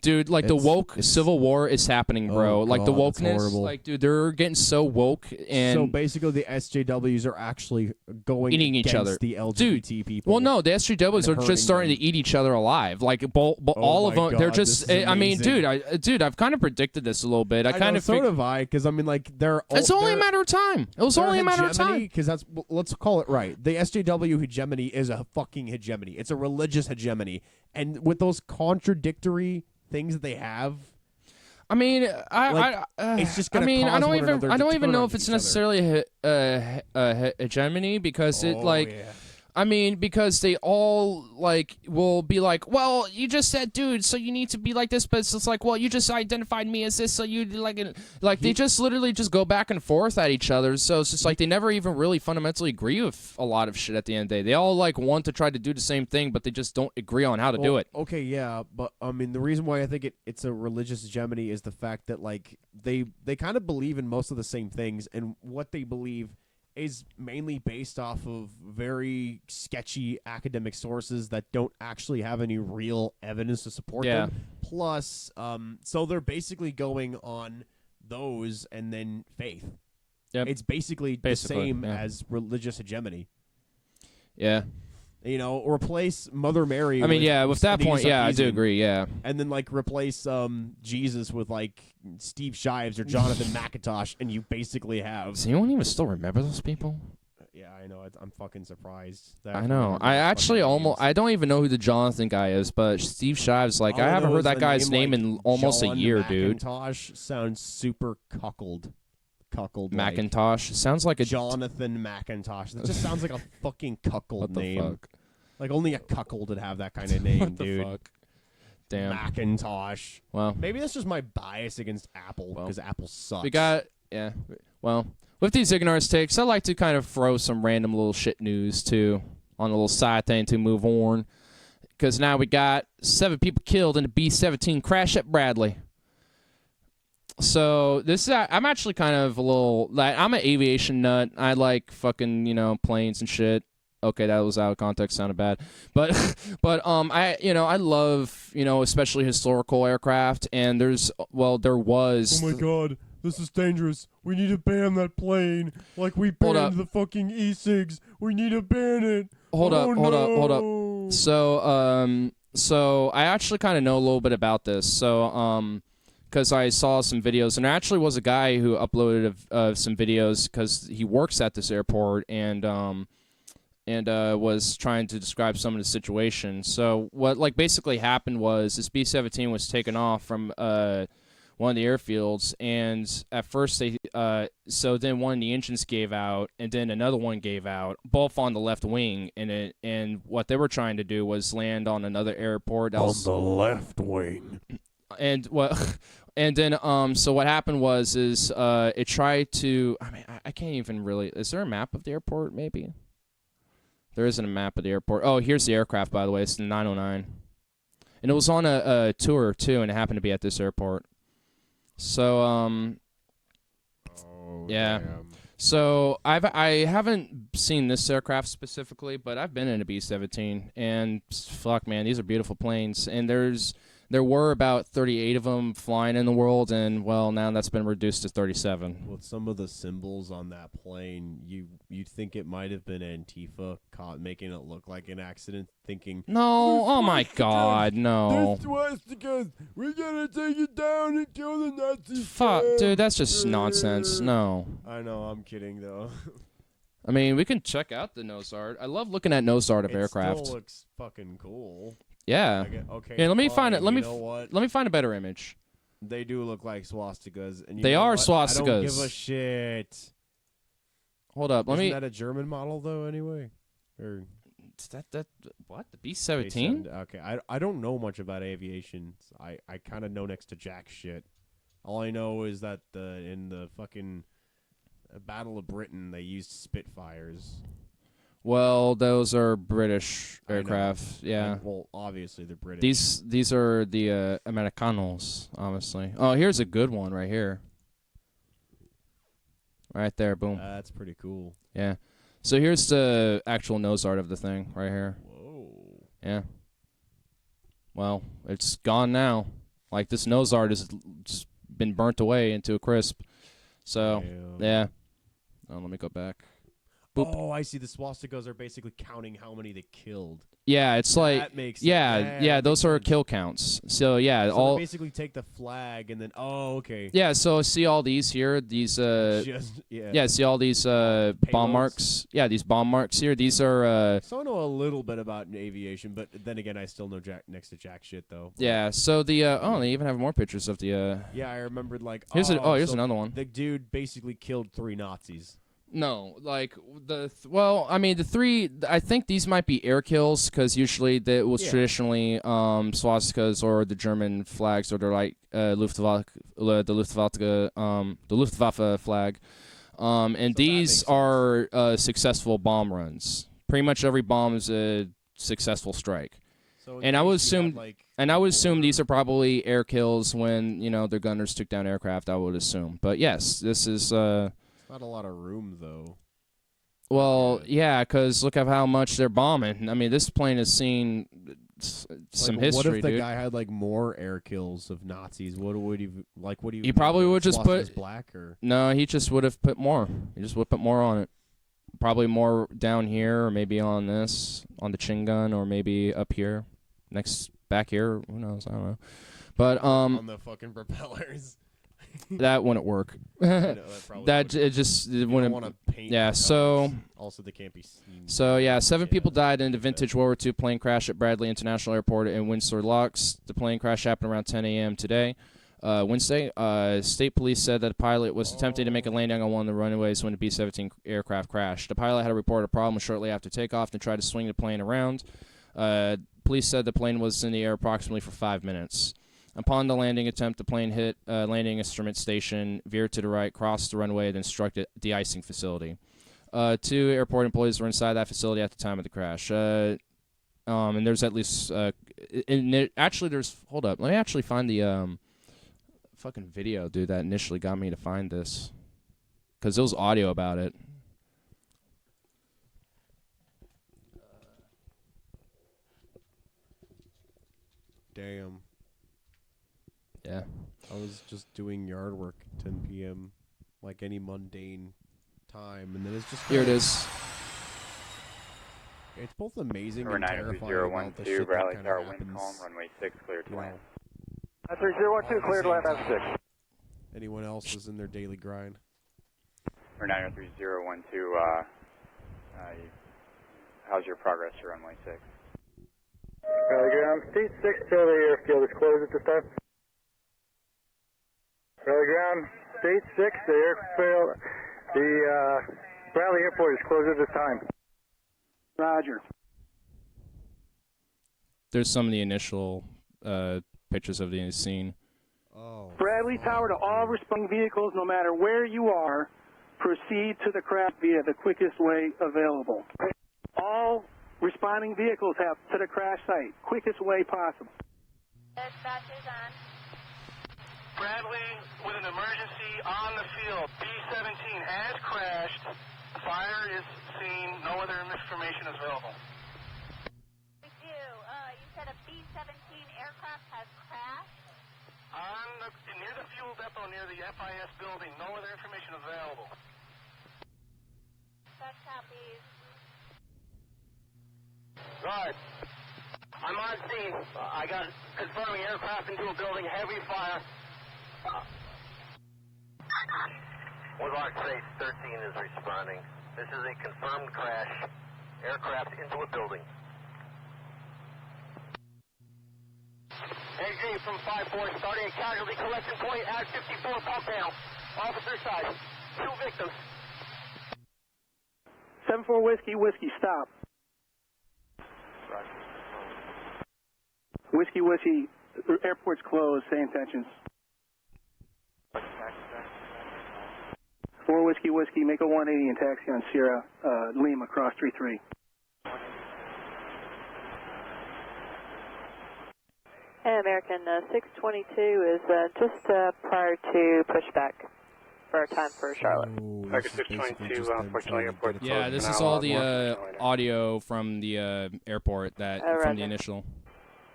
Dude, like the woke civil war is happening, bro. Like the wokeness, like dude, they're getting so woke and so basically the SJWs are actually going eating each other. The LGBT people. Well, no, the SJWs are just starting to eat each other alive. Like all of them, God, they're just. I mean, dude, I've kind of predicted this a little bit. I kind of sort of because I mean, like they're. It's only a matter of time. It was only a matter of time because that's let's call it right. The SJW hegemony is a fucking hegemony. It's a religious hegemony, and with those contradictory things that they have. I mean, it's just gonna I don't even know if it's each necessarily a hegemony because I mean, because they all like will be like, well, you just said dude, so you need to be like this, but it's just like, well, you just identified me as this, so you like they just literally just go back and forth at each other. So it's just like they never even really fundamentally agree with a lot of shit at the end of the day. They all like want to try to do the same thing, but they just don't agree on how to do it. Okay, yeah, but I mean, the reason why I think it's a religious hegemony is the fact that like they kind of believe in most of the same things, and what they believe is mainly based off of very sketchy academic sources that don't actually have any real evidence to support them. Plus, so they're basically going on those and then faith. Yep. It's basically the same as religious hegemony. Yeah. You know, replace Mother Mary. I mean, with that point, I do agree, yeah. And then, like, replace Jesus with, like, Steve Shives or Jonathan McIntosh, and you basically have... Does anyone even still remember those people? Yeah, I know. I'm fucking surprised. I know. I actually almost... I don't even know who the Jonathan guy is, but Steve Shives, like, I haven't heard that guy's name in almost a year, dude. McIntosh sounds super cuckold. Macintosh sounds like a Jonathan McIntosh. That just sounds like a fucking cuckold name. Fuck? Like only a cuckold would have that kind of name, what dude. The fuck? Damn. Macintosh. Well, maybe that's just my bias against Apple because Apple sucks. We got Well, with these Ignarist takes, I like to kind of throw some random little shit news too on a little side thing to move on, because now we got 7 people killed in the B17 crash at Bradley. So this is I'm actually kind of a little like I'm an aviation nut. I like fucking planes and shit. Okay, that was out of context, sounded bad, but I love especially historical aircraft, and there was. Oh my god, this is dangerous. We need to ban that plane like we banned the fucking e-cigs. We need to ban it. Hold up. So I actually kind of know a little bit about this. So because I saw some videos, and there actually was a guy who uploaded some videos because he works at this airport and was trying to describe some of the situation. So what basically happened was this B-17 was taken off from one of the airfields, and at first so then one of the engines gave out, and then another one gave out, both on the left wing, and what they were trying to do was land on another airport on the left wing. And so what happened was it tried to. I mean, I can't even really. Is there a map of the airport? Maybe there isn't a map of the airport. Oh, here's the aircraft, by the way. It's the 909, and it was on a tour too, and it happened to be at this airport. So yeah. Damn. So I haven't seen this aircraft specifically, but I've been in a B-17, and fuck, man, these are beautiful planes, and there were about 38 of them flying in the world, and, well, now that's been reduced to 37. With some of the symbols on that plane, you'd think it might have been Antifa making it look like an accident, thinking... No, oh my god, no. This swastikas, we gotta take it down and kill the Nazis. Fuck, dude, that's just nonsense, no. I know, I'm kidding, though. I mean, we can check out the nose art. I love looking at nose art of aircraft. It still looks fucking cool. Yeah. Okay. Yeah, let me find it. Let me find a better image. They do look like swastikas, and they are swastikas. I don't give a shit. Hold up. Isn't that a German model though? Anyway, or is that what, the B-17? Okay, I don't know much about aviation. I kind of know next to jack shit. All I know is that in the fucking Battle of Britain, they used Spitfires. Well, those are British I know. aircraft. Yeah. And, well, obviously they're British. These are the Americanos, honestly. Oh, here's a good one right here. Right there, boom. That's pretty cool. Yeah. So here's the actual nose art of the thing right here. Whoa. Yeah. Well, it's gone now. Like, this nose art has just been burnt away into a crisp. So, yeah. Oh, let me go back. Boop. Oh, I see. The swastikas are basically counting how many they killed. Yeah, it's like That makes yeah, those are sense. kill counts. So yeah, So all they basically take the flag and then okay. yeah. So see all these here, these Yeah. see all these bomb Payloads? marks. Yeah, these bomb marks here. These are So I know a little bit about aviation, but then again, I still know next to jack shit though. yeah. So the they even have more pictures of the Yeah, I remembered like here's here's so another one. The dude basically killed 3 Nazis. No, like well, I mean the 3. I think these might be air kills because usually that was traditionally swastikas or the German flags, or they're like Luftwaffe, the Luftwaffe flag, and these are successful bomb runs. Pretty much every bomb is a successful strike. So And I would assume, like, these are probably air kills when their gunners took down aircraft. I would assume, but yes, this is. not a lot of room though. Well, yeah, because look at how much they're bombing. I mean, this plane has seen some history, What if the dude. guy had like more air kills of Nazis? What would he like? What do you? He probably would just swastika's put black or no. He just would have put more. He just would put more on it. Probably more down here, or maybe on the chin gun, or maybe up here, back here. Who knows? I don't know. But on the fucking propellers. that wouldn't work. That it just you wouldn't. want to paint. Yeah, so also they can't be seen. So yeah, 7 people died in a vintage World War II plane crash at Bradley International Airport in Windsor Locks. The plane crash happened around 10 a.m. today, Wednesday. State police said that a pilot was attempting to make a landing on one of the runways when the B-17 aircraft crashed. The pilot had to report a problem shortly after takeoff and tried to swing the plane around. Police said the plane was in the air approximately for 5 minutes. Upon the landing attempt, the plane hit a landing instrument station, veered to the right, crossed the runway, then struck the de-icing facility. 2 airport employees were inside that facility at the time of the crash. And there's at least actually there's hold up. Let me actually find the fucking video, dude, that initially got me to find this, because there was audio about it. Damn. Yeah. I was just doing yard work at 10 p.m. like any mundane time, and then it's just Here it is. It's both amazing Number and terrifying. 93012, Bradley Tower, wind calm, runway 6, cleared to land. 3012, cleared to land, F6. Anyone else is in their daily grind. Number 93012, how's your progress to runway 6? Ground, state 6 till the airfield is closed at this time. Ground, state 6, the airfield, the Bradley Airport is closed at this time. Roger. There's some of the initial pictures of the scene. Oh. Bradley Tower to all responding vehicles, no matter where you are, proceed to the crash via the quickest way available. All responding vehicles have to the crash site, quickest way possible. Dispatch is on. Bradley, with an emergency on the field. B17 has crashed. Fire is seen. No other information is available. We do. You said a B17 aircraft has crashed? Near the fuel depot, near the FIS building. No other information available. That copies. Right. I'm on scene. I got confirming aircraft into a building, heavy fire. Woodlock State 13 is responding. This is a confirmed crash. Aircraft into a building. AJ from 5-4, starting a casualty collection point at 54 pump panel. Officer side, 2 victims. 7-4 whiskey, stop. Whiskey, airport's closed, say intentions. 4 4 Whiskey Whiskey, make a 180 and taxi on Sierra Lima, cross 33. American 622 is just prior to pushback for our time for Charlotte. American 622, unfortunately, airport. Yeah, this is all the audio from the airport that from the initial.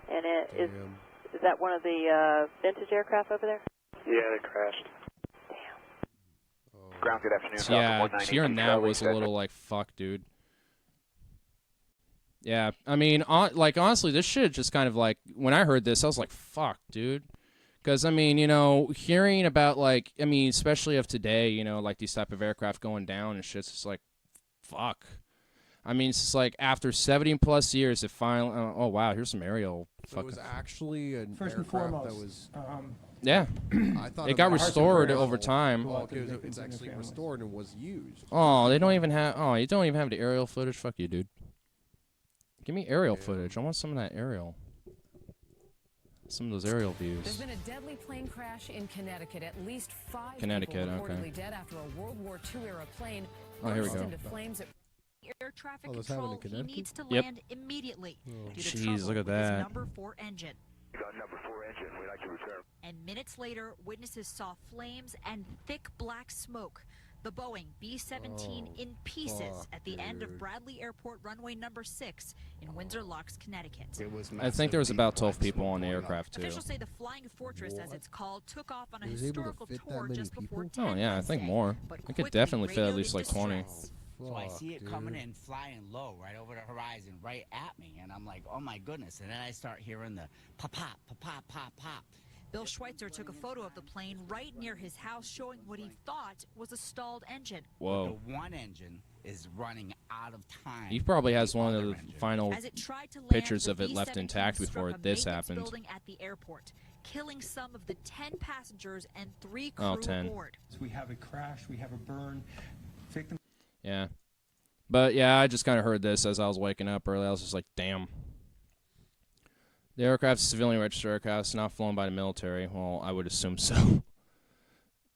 And is that one of the vintage aircraft over there? Yeah, they crashed. Damn. Ground, good afternoon. So yeah, hearing that was a little like, fuck, dude. Yeah, I mean, like, honestly, this shit just kind of, like, when I heard this, I was like, fuck, dude. Because, I mean, you know, hearing about, like, I mean, especially of today, you know, like, these type of aircraft going down and shit's just like, fuck. I mean, it's just like, after 70-plus years, it finally, oh, wow, here's some aerial. So it was actually an First and aircraft foremost, that was... Yeah. I thought it got restored over time. Well, it's actually restored and was used. Oh, they don't even have, you don't even have the aerial footage? Fuck you, dude. Give me aerial footage. I want some of that aerial. Some of those aerial views. There's been a deadly plane crash in Connecticut. At least 5 Connecticut, people reportedly okay. dead after a World War II era plane Oh, here we burst go. into flames. Air traffic Oh, control. He needs to Yep. land immediately. Due to Jeez, trouble look at with his that. number 4 engine. Got number 4 engine. We'd like to return. And minutes later, witnesses saw flames and thick black smoke. The Boeing B-17 in pieces at the end of Bradley Airport runway number 6 in Windsor Locks, Connecticut. I think there was about 12 people on the aircraft, too. Officials say the Flying Fortress, as it's called, took off on a It was able to historical fit that tour many just before people? 10. Oh, yeah, I think more. But It could quickly definitely fit at radioed least like into 20. distress. So I see it Fuck, coming dude. in, flying low, right over the horizon, right at me, and I'm like, oh my goodness! And then I start hearing the pop, pop, pop, pop, pop, pop. Bill Schweitzer took a photo of the plane right near his house showing what he thought was a stalled engine. Whoa. The one engine is running out of time. He probably has one of the final As it tried to land, pictures the of it left B-17 intact struck before a this maintenance happened. building at the airport, killing some of the 10 passengers and 3 crew Oh, 10. aboard. We have a crash, we have a burn. Victim. Yeah. But, yeah, I just kind of heard this as I was waking up early. I was just like, damn. The aircraft's a civilian registered aircraft. It's not flown by the military. Well, I would assume so.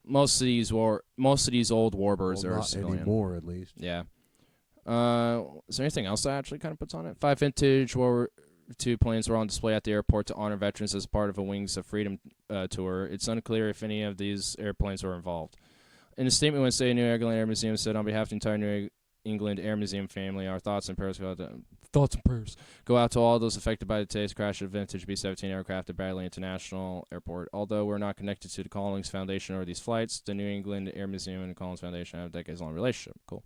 Most of these old warbirds are not civilian. anymore, at least. Yeah. Is there anything else that actually kind of puts on it? 5 vintage World War II planes were on display at the airport to honor veterans as part of a Wings of Freedom tour. It's unclear if any of these airplanes were involved. In a statement, when New England Air Museum said, on behalf of the entire New England Air Museum family, our thoughts and prayers go out to all those affected by today's crash of vintage B-17 aircraft at Bradley International Airport. Although we're not connected to the Collins Foundation or these flights, the New England Air Museum and the Collins Foundation have a decades-long relationship. Cool.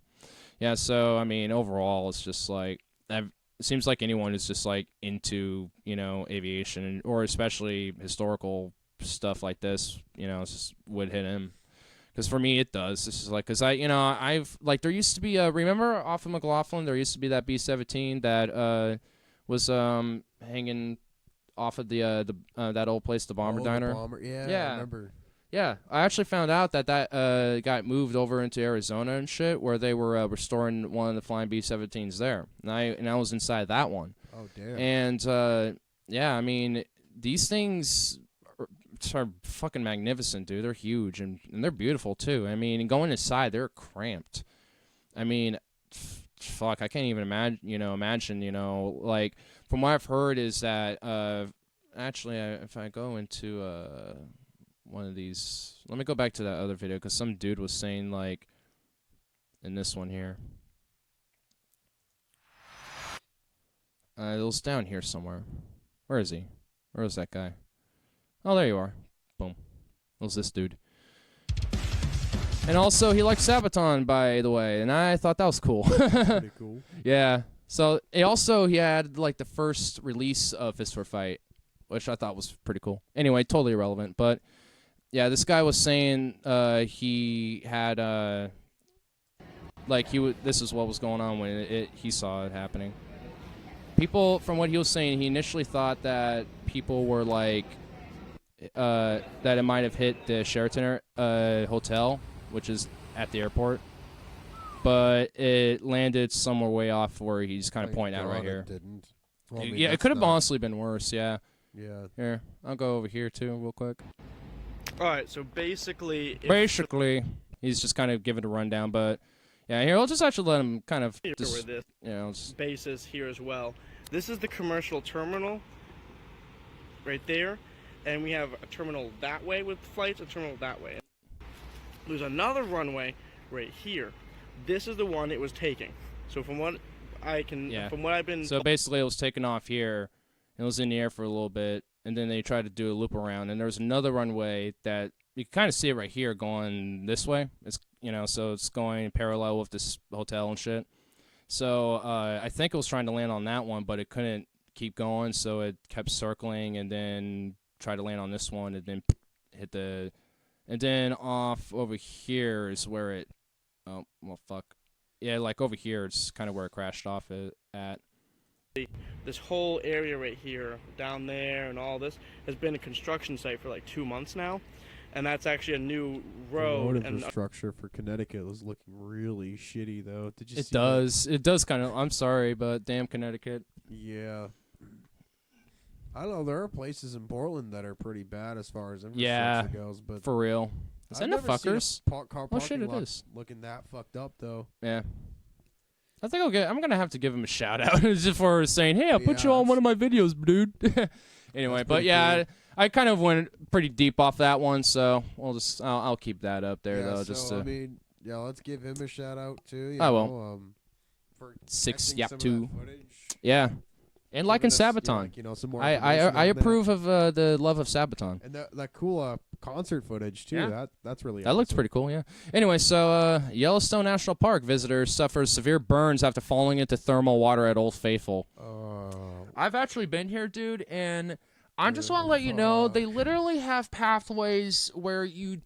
Yeah, so, I mean, overall, it's just like, it seems like anyone who's just, like, into, you know, aviation, or especially historical stuff like this, you know, it's just would hit him. Because for me, it does. This is like, because I've, like, there used to be, remember off of McLaughlin, there used to be that B-17 that was hanging off of the that old place, the Bomber Diner. The Bomber. Yeah, I remember. Yeah, I actually found out that got moved over into Arizona and shit, where they were restoring one of the flying B-17s there, and I was inside that one. Oh damn! And yeah, I mean, these things are fucking magnificent, dude. They're huge and they're beautiful too. I mean, going inside, they're cramped. I mean, fuck, I can't even imagine. Like from what I've heard is that actually, if I go into one of these, let me go back to that other video because some dude was saying like in this one here. It was down here somewhere. Where is he? Where is that guy? Oh, there you are. Boom. It was this dude. And also, he liked Sabaton, by the way, and I thought that was cool. Pretty cool. Yeah. So, he had, like, the first release of Fist for Fight, which I thought was pretty cool. Anyway, totally irrelevant, but, yeah, this guy was saying he had, this is what was going on when he saw it happening. People, from what he was saying, he initially thought that people were, like, that it might have hit the Sheraton hotel, which is at the airport, but it landed somewhere way off where he's kind of pointing out right here. It didn't. Well, I mean, yeah, it could have honestly been worse. Yeah. Yeah. Here, I'll go over here too, real quick. All right, so basically, He's just kind of giving a rundown, but yeah, here I'll just actually let him kind of just, this just... base is here as well. This is the commercial terminal right there, and we have a terminal that way with flights, a terminal that way. There's another runway right here. This is the one it was taking. So from what I can, from what I've been... So basically it was taken off here, it was in the air for a little bit, and then they tried to do a loop around, and there's another runway that you can kind of see it right here going this way. It's, you know, so it's going parallel with this hotel and shit. So I think it was trying to land on that one, but it couldn't keep going, so it kept circling and then tried to land on this one and then hit the... And then off over here is where it... Oh, well, fuck. Yeah, like over here, it's kind of where it crashed off at. This whole area right here, down there and all this, has been a construction site for like 2 months now. And that's actually a new road. The road infrastructure for Connecticut was looking really shitty, though. Did you see It does. It does kind of... I'm sorry, but damn Connecticut. Yeah. I don't know. There are places in Portland that are pretty bad as far as infrastructure goes, but for real. Is that the fuckers? Car oh shit, it lot is. Looking that fucked up though. Yeah. I think I'm gonna have to give him a shout out just for saying, "Hey, I'll put you on one of my videos, dude." Anyway, but yeah, cool. I kind of went pretty deep off that one, so I'll keep that up there though. So, just I mean, yeah, let's give him a shout out too. I will. For 6 Yap 2. Yeah. And liking Sabaton. Yeah, like, some more I approve of the love of Sabaton. And that cool concert footage too. Yeah. That's really that looks pretty cool. Yeah. Anyway, so Yellowstone National Park visitors suffer severe burns after falling into thermal water at Old Faithful. I've actually been here, dude, and I just want to let you know they literally have pathways where you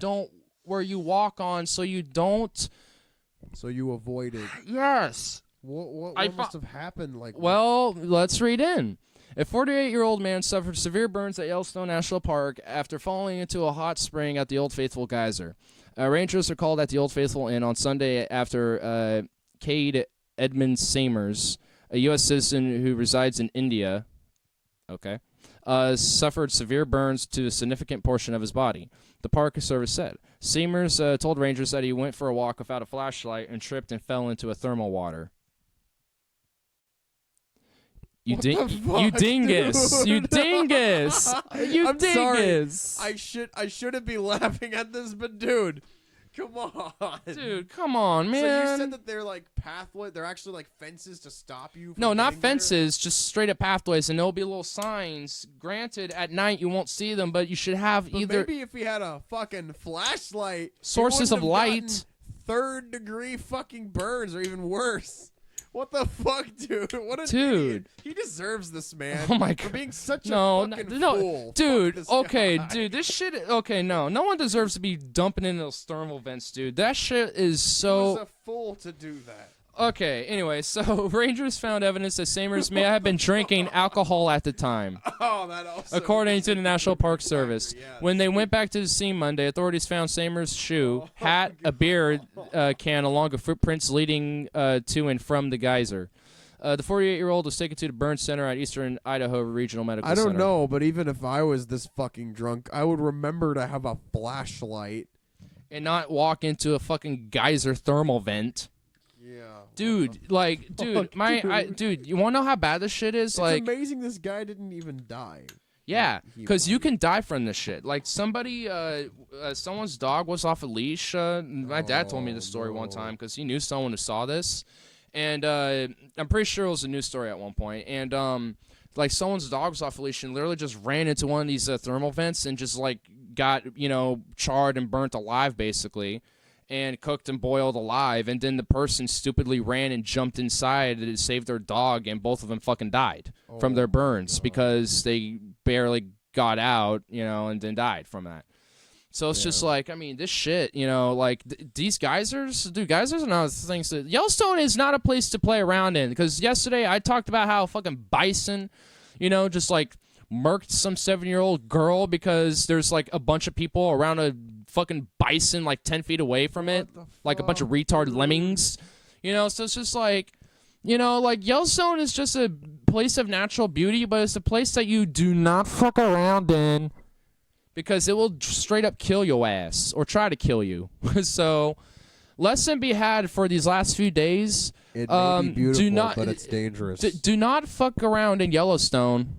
walk on, so you don't. So you avoid it. Yes. What must have happened? Well, let's read in. A 48-year-old man suffered severe burns at Yellowstone National Park after falling into a hot spring at the Old Faithful geyser. Rangers are called at the Old Faithful Inn on Sunday after Cade Edmund Samers, a U.S. citizen who resides in India, suffered severe burns to a significant portion of his body. The Park Service said. Samers told Rangers that he went for a walk without a flashlight and tripped and fell into a thermal water. You dingus! You dingus! You I'm dingus! Sorry. I shouldn't be laughing at this, but dude, come on, dude, come on, man. So you said that they're like pathway. They're actually like fences to stop you. From no, not getting there? fences, just straight up pathways, and there'll be little signs. Granted, at night you won't see them, but you should have either. Maybe if we had a fucking flashlight, sources of light, 3rd degree fucking burns, or even worse. What the fuck, dude? What a dude! Idiot. He deserves this, man. Oh my god! For being such a fucking fool. Dude. Okay, dude. This shit. Okay, no one deserves to be dumping in those thermal vents, dude. That shit is so. He was a fool to do that. Okay. Anyway, so Rangers found evidence that Samers may have been drinking alcohol at the time. Oh, that also. According to the National Park Service, when they went back to the scene Monday, authorities found Samers' shoe, hat, a beer can, along with footprints leading to and from the geyser. The 48-year-old was taken to the burn center at Eastern Idaho Regional Medical Center. I don't know, but even if I was this fucking drunk, I would remember to have a flashlight and not walk into a fucking geyser thermal vent. Yeah. Dude, dude, you want to know how bad this shit is? It's like, amazing this guy didn't even die. Yeah, because you can die from this shit. Like, someone's dog was off a leash. My dad told me this story one time because he knew someone who saw this. And I'm pretty sure it was a news story at one point. And, like, someone's dog was off a leash and literally just ran into one of these thermal vents and just, like, got, charred and burnt alive, basically. And cooked and boiled alive, and then the person stupidly ran and jumped inside and saved their dog, and both of them fucking died from their burns because they barely got out, and then died from that. So it's just like, I mean, this shit, like these geysers, dude, geysers are not things that Yellowstone is not a place to play around in. Because yesterday I talked about how fucking bison, just like murked some 7-year-old girl because there's like a bunch of people around a fucking bison like 10 feet away from it, like a bunch of retard lemmings, so it's just like, like Yellowstone is just a place of natural beauty, but it's a place that you do not fuck around in. because it will straight up kill your ass or try to kill you. So, lesson be had for these last few days. It may be beautiful, but it's dangerous. Do not fuck around in Yellowstone.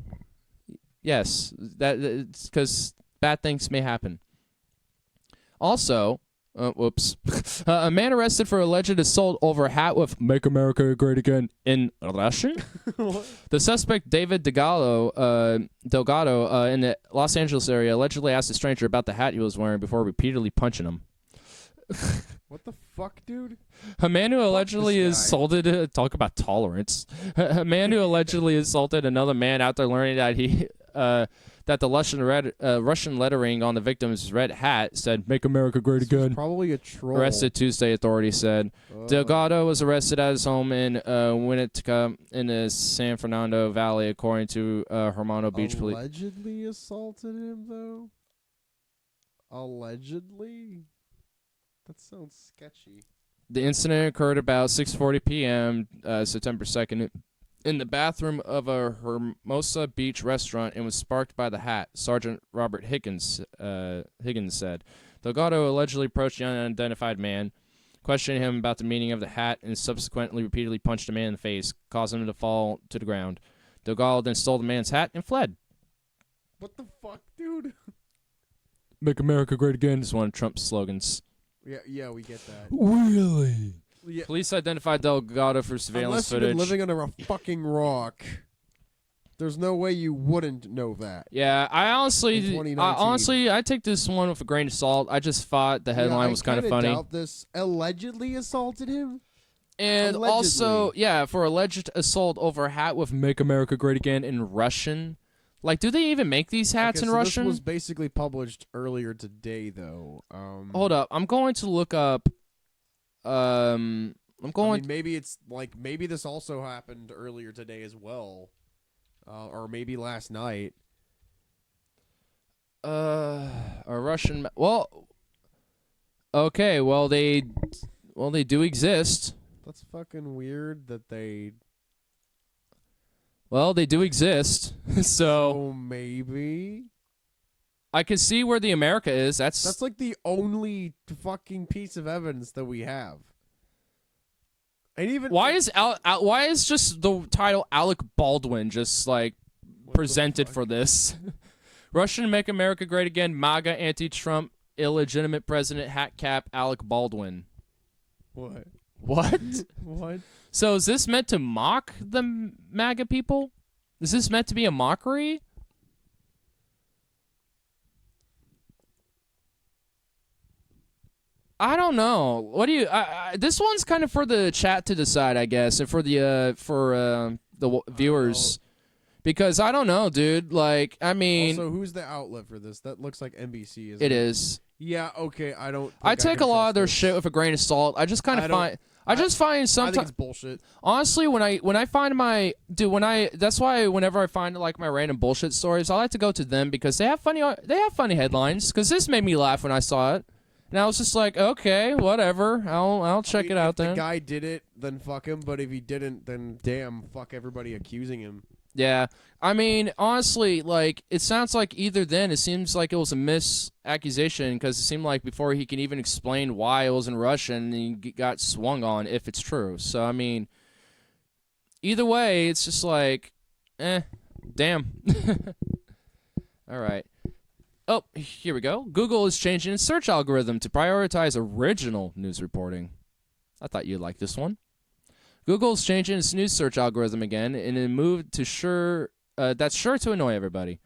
Yes, it's because bad things may happen. Also, whoops. A man arrested for alleged assault over a hat with "Make America Great Again" in Russian. The suspect, David Delgado, in the Los Angeles area, allegedly asked a stranger about the hat he was wearing before repeatedly punching him. What the fuck, dude? A man who allegedly assaulted... talk about tolerance. A man who allegedly assaulted another man after learning that he... that the Russian lettering on the victim's red hat said "Make America Great Again." Probably a troll. Arrested Tuesday, authorities said. Delgado was arrested at his home in Winnetka in the San Fernando Valley, according to Hermano Beach Police. Allegedly assaulted him, though? Allegedly? That sounds sketchy. The incident occurred about 6:40 p.m. September 2nd in the bathroom of a Hermosa Beach restaurant and was sparked by the hat, Sergeant Robert Higgins said. Delgado allegedly approached the unidentified man, questioning him about the meaning of the hat, and subsequently repeatedly punched the man in the face, causing him to fall to the ground. Delgado then stole the man's hat and fled. What the fuck, dude? "Make America Great Again" is one of Trump's slogans. Yeah, we get that. Really? Yeah. Police identified Delgado for surveillance Unless you've footage. been living under a fucking rock, there's no way you wouldn't know that. Yeah, I In take this one with a grain of salt. I just thought the headline was kind of funny. I doubt this allegedly assaulted him. And Allegedly. also, yeah, for alleged assault over a hat with "Make America Great Again" in Russian. Like, do they even make these hats in Russian? This was basically published earlier today, though. Hold up, I'm going to look up. Maybe it's like maybe this also happened earlier today as well, or maybe last night. A Russian. Well, okay. Well, they do exist. That's fucking weird that they. Well, they do exist. So maybe I can see where the America is. That's like the only fucking piece of evidence that we have. And even why is just the title Alec Baldwin just like presented for this? Russian "Make America Great Again" MAGA anti-Trump illegitimate president hat cap Alec Baldwin. What? What? So is this meant to mock the MAGA people? Is this meant to be a mockery? I don't know. What do you? This one's kind of for the chat to decide, I guess, and for the viewers, because I don't know, dude. Like, I mean, also, who's the outlet for this? That looks like NBC. Isn't it is. Yeah. Okay. I don't. I take a lot of their shit with a grain of salt. I just kind of find. I just find sometimes. I think it's bullshit. Honestly, when I find that's why whenever I find like my random bullshit stories, I like to go to them because they have funny headlines. Because this made me laugh when I saw it. And I was just like, okay, whatever. I'll check it out then. If the guy did it, then fuck him. But if he didn't, then damn, fuck everybody accusing him. Yeah. I mean, honestly, like, it sounds like either then it seems like it was a misaccusation because it seemed like before he can even explain why it was in Russian, he got swung on if it's true. So, I mean, either way, it's just like, damn. All right. Oh, here we go. Google is changing its search algorithm to prioritize original news reporting. I thought you'd like this one. Google is changing its news search algorithm again in a move to that's sure to annoy everybody.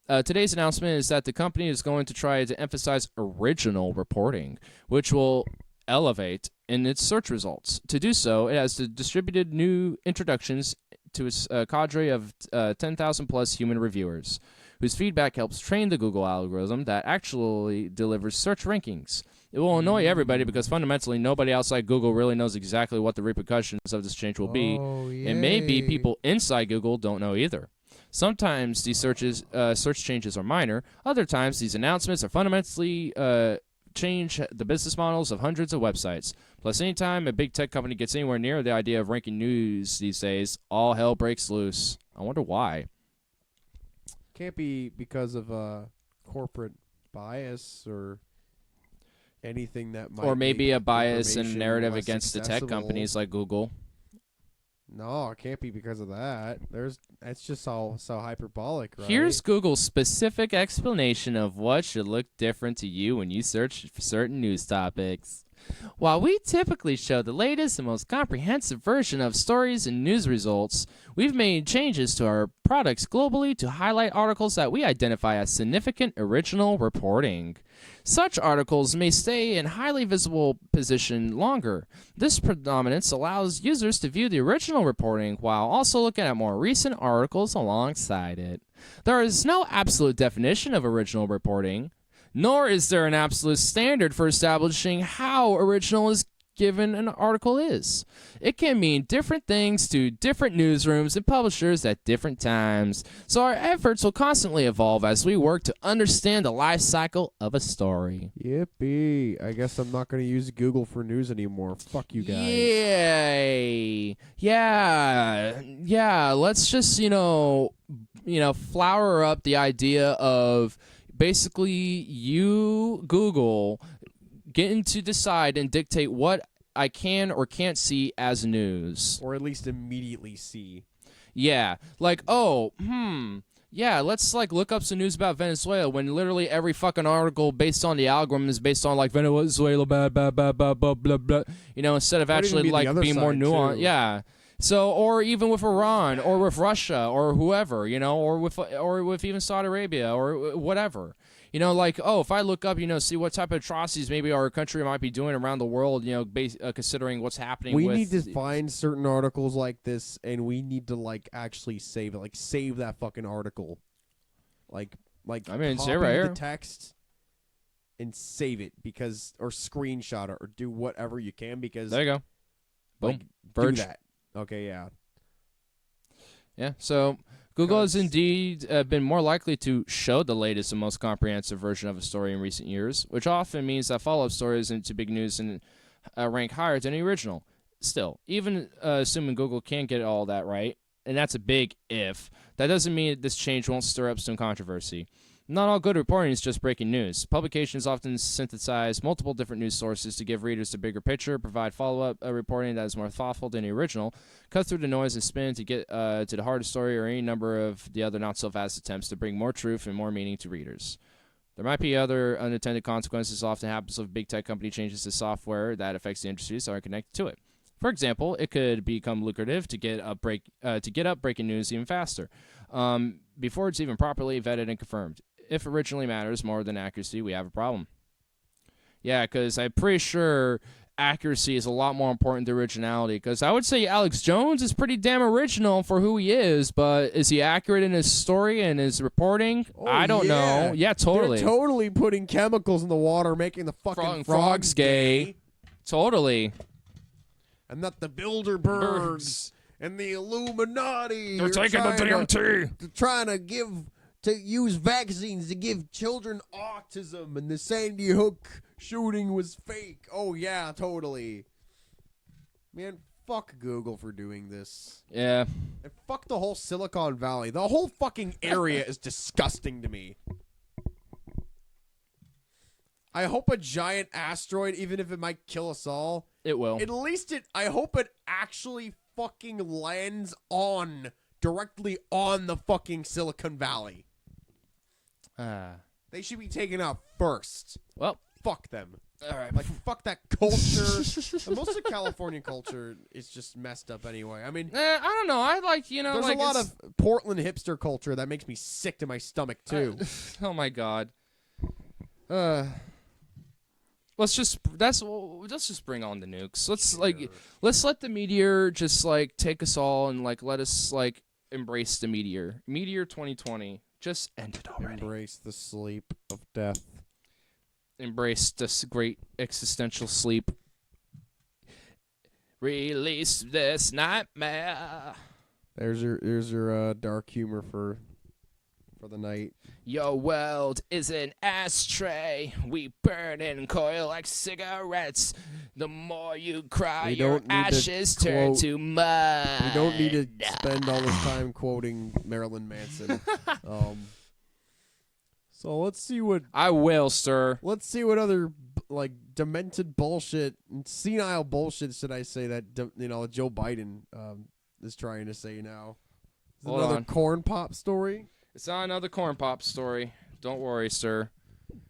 Today's announcement is that the company is going to try to emphasize original reporting, which will elevate in its search results. To do so, it has distributed new introductions to its cadre of 10,000 plus human reviewers, whose feedback helps train the Google algorithm that actually delivers search rankings. It will annoy everybody because fundamentally nobody outside Google really knows exactly what the repercussions of this change will be, and maybe people inside Google don't know either. Sometimes these search changes are minor. Other times these announcements are fundamentally change the business models of hundreds of websites. Plus, anytime a big tech company gets anywhere near the idea of ranking news these days, all hell breaks loose. I wonder why. Can't be because of corporate bias or anything that might Or maybe make a bias and information narrative less against the tech accessible. companies like Google. No, it can't be because of that. That's just so hyperbolic, right? Here's Google's specific explanation of what should look different to you when you search for certain news topics. While we typically show the latest and most comprehensive version of stories and news results, we've made changes to our products globally to highlight articles that we identify as significant original reporting. Such articles may stay in highly visible position longer. This predominance allows users to view the original reporting while also looking at more recent articles alongside it. There is no absolute definition of original reporting, nor is there an absolute standard for establishing how original is given an article is. It can mean different things to different newsrooms and publishers at different times, so our efforts will constantly evolve as we work to understand the life cycle of a story. Yippee. I guess I'm not going to use Google for news anymore. Fuck you guys. Yay! Yeah, let's just, flower up the idea of basically you, Google, getting to decide and dictate what I can or can't see as news. Or at least immediately see. Yeah. Like, yeah, let's look up some news about Venezuela when literally every fucking article based on the algorithm is based on Venezuela, blah, blah, blah, blah, blah, blah, blah. Instead of actually being more nuanced. Too. Yeah. So, or even with Iran, or with Russia, or whoever, or with even Saudi Arabia, or whatever. If I look up, see what type of atrocities maybe our country might be doing around the world, considering what's happening. We need to find certain articles like this, and we need to actually save it, save that fucking article, copy it's right here. the text and save it or screenshot it or do whatever you can because there you go. Boom. Do that. Okay, yeah. Yeah, so Google has indeed been more likely to show the latest and most comprehensive version of a story in recent years, which often means that follow-up stories into big news and rank higher than the original. Still, even assuming Google can't get all that right, and that's a big if, that doesn't mean that this change won't stir up some controversy. Not all good reporting is just breaking news. Publications often synthesize multiple different news sources to give readers a bigger picture, provide follow-up reporting that is more thoughtful than the original, cut through the noise and spin to get to the heart of the story or any number of the other not-so-fast attempts to bring more truth and more meaning to readers. There might be other unintended consequences often happens if big tech company changes the software that affects the industries that are connected to it. For example, it could become lucrative to get up breaking news even faster, before it's even properly vetted and confirmed. If originally matters more than accuracy, we have a problem. Yeah, because I'm pretty sure accuracy is a lot more important than originality. Because I would say Alex Jones is pretty damn original for who he is, but is he accurate in his story and his reporting? I don't know. Yeah, totally. They're totally putting chemicals in the water, making the fucking frogs gay. Totally. And not the Bilderbergs and the Illuminati. They're taking the DMT. They're trying to use vaccines to give children autism, and the Sandy Hook shooting was fake. Oh, yeah, totally. Man, fuck Google for doing this. Yeah. And fuck the whole Silicon Valley. The whole fucking area is disgusting to me. I hope a giant asteroid, even if it might kill us all. It will. At least I hope it actually fucking lands directly on the fucking Silicon Valley. They should be taken out first. Well, fuck them. All right. Fuck that culture. Most of Californian culture is just messed up anyway. I mean, I don't know. I there's a lot of Portland hipster culture that makes me sick to my stomach too. Oh my god. Let's just bring on the nukes. Let's let the meteor just take us all and let us embrace the meteor. Meteor 2020. Just end it already. Embrace the sleep of death. Embrace this great existential sleep. Release this nightmare. There's your dark humor for the night. Your world is an ashtray. We burn and coil like cigarettes. The more you cry, your ashes turn to mud. We don't need to spend all this time quoting Marilyn Manson. So let's see what I will, sir. Let's see what other like demented bullshit, senile bullshit should I say that Joe Biden is trying to say now. Is it Hold another on. corn pop story? It's not another corn pop story. Don't worry, sir.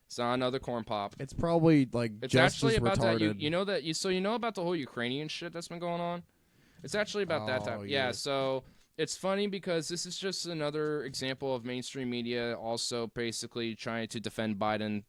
It's not another corn pop. It's probably like It's just actually as about retarded. that. You know that you know about the whole Ukrainian shit that's been going on. It's actually about that type. Yeah. So it's funny because this is just another example of mainstream media also basically trying to defend Biden,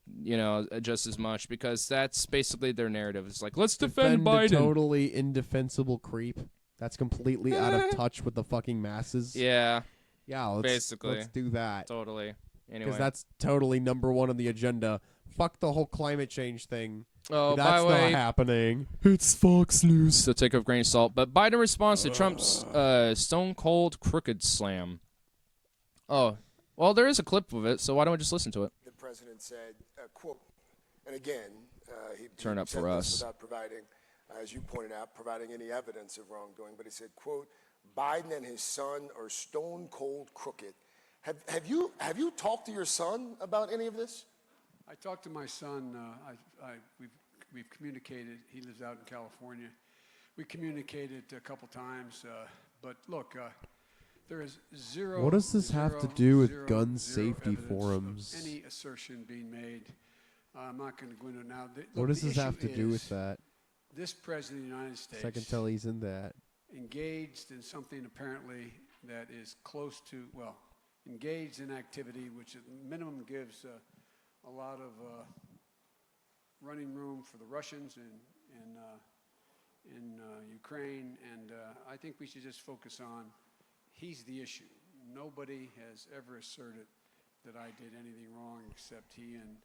just as much because that's basically their narrative. It's like, let's defend a Biden. totally indefensible creep that's completely out of touch with the fucking masses. Yeah. Yeah, basically. let's do that. Totally. Anyway. Because that's totally number one on the agenda. Fuck the whole climate change thing. Oh, that's by the way, not happening. It's Fox News. So take a grain of salt. But Biden responds to Trump's Stone Cold Crooked Slam. Oh, well, there is a clip of it, so why don't we just listen to it? The president said, quote, and again, he Turn up said for this us. without providing, as you pointed out, providing any evidence of wrongdoing, but he said, quote, Biden and his son are stone cold crooked. Have you talked to your son about any of this? I talked to my son. We've communicated. He lives out in California. We communicated a couple times. But look, there is zero. What does this have to do with gun zero safety evidence forums? of any assertion being made. I'm not going to go into it now. What does this have to do with that? This president of the United States. I can tell he's in that. Engaged in something apparently that is close to, engaged in activity which at minimum gives a lot of running room for the Russians in Ukraine, and I think we should just focus on he's the issue. Nobody has ever asserted that I did anything wrong except he and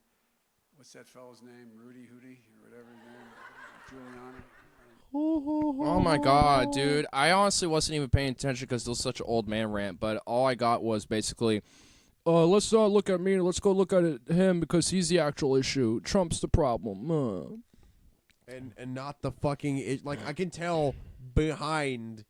what's that fellow's name, Rudy Hootie or whatever his name, Giuliani. Oh my god, dude. I honestly wasn't even paying attention because it was such an old man rant, but all I got was basically, let's not look at me, let's go look at him because he's the actual issue. Trump's the problem. And not the fucking... I can tell behind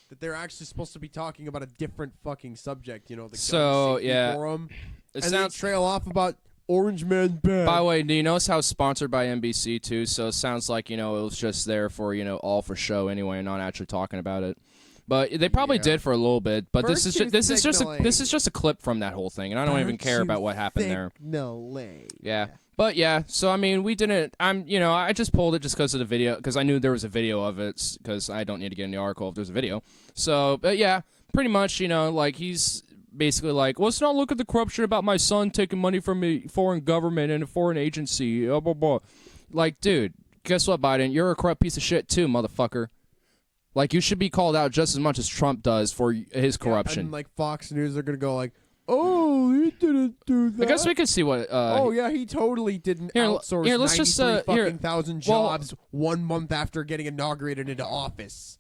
that they're actually supposed to be talking about a different fucking subject, the gun safety forum. It and sounds they trail off about Orange Man bad. By the way, do you notice how it's sponsored by NBC too? So it sounds like, it was just there for, all for show anyway, and not actually talking about it. But they probably did for a little bit. But this is just a clip from that whole thing, and I don't even care about what happened there. No way. Yeah. But yeah, so I mean, we didn't. I just pulled it just because of the video, because I knew there was a video of it, because I don't need to get in the article if there's a video. So, but yeah, pretty much, he's basically like, let's not look at the corruption about my son taking money from a foreign government and a foreign agency. Blah, blah, blah. Like, dude, guess what, Biden? You're a corrupt piece of shit too, motherfucker. Like, you should be called out just as much as Trump does for his corruption. And like Fox News are gonna go like, oh, he didn't do that. I guess we could see what. Oh yeah, he totally didn't outsource 93,000 jobs 1 month after getting inaugurated into office.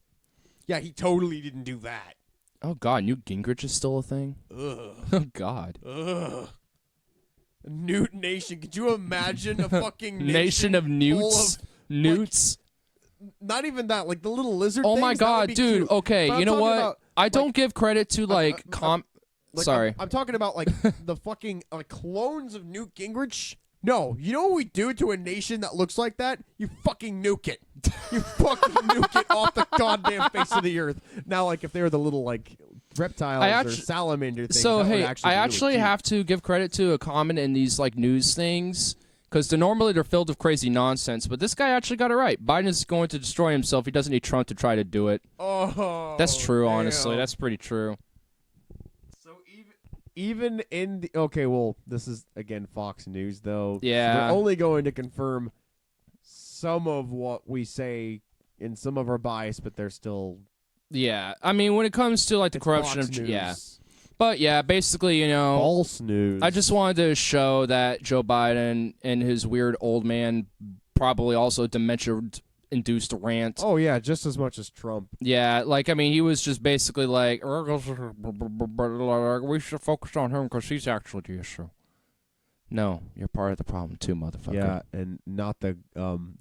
Yeah, he totally didn't do that. Oh God, Newt Gingrich is still a thing. Ugh. Oh God. Ugh. Newt Nation. Could you imagine a fucking nation of newts? Newts. Not even that. Like the little lizard. Oh things, my God, dude. Cute. Okay, you know what? I don't give credit to Sorry. I'm talking about like the fucking clones of Newt Gingrich. No, you know what we do to a nation that looks like that? You fucking nuke it. You fucking nuke it off the goddamn face of the earth. Now, like if they were the little like reptiles or salamander things. So that hey, would actually I be really actually cute. have to give credit to a comment in these like news things. Because normally they're filled with crazy nonsense, but this guy actually got it right. Biden is going to destroy himself. He doesn't need Trump to try to do it. Oh, that's true, damn. honestly. That's pretty true. So even in the... Okay, well, this is, again, Fox News, though. Yeah. They're only going to confirm some of what we say in some of our bias, but they're still... Yeah. I mean, when it comes to, like, the corruption Fox of... News. Yeah. But, yeah, basically, false news. I just wanted to show that Joe Biden and his weird old man, probably also dementia-induced rant. Oh, yeah, just as much as Trump. Yeah, like, I mean, he was just basically like, we should focus on him because he's actually the issue. No, you're part of the problem too, motherfucker. Yeah, and not the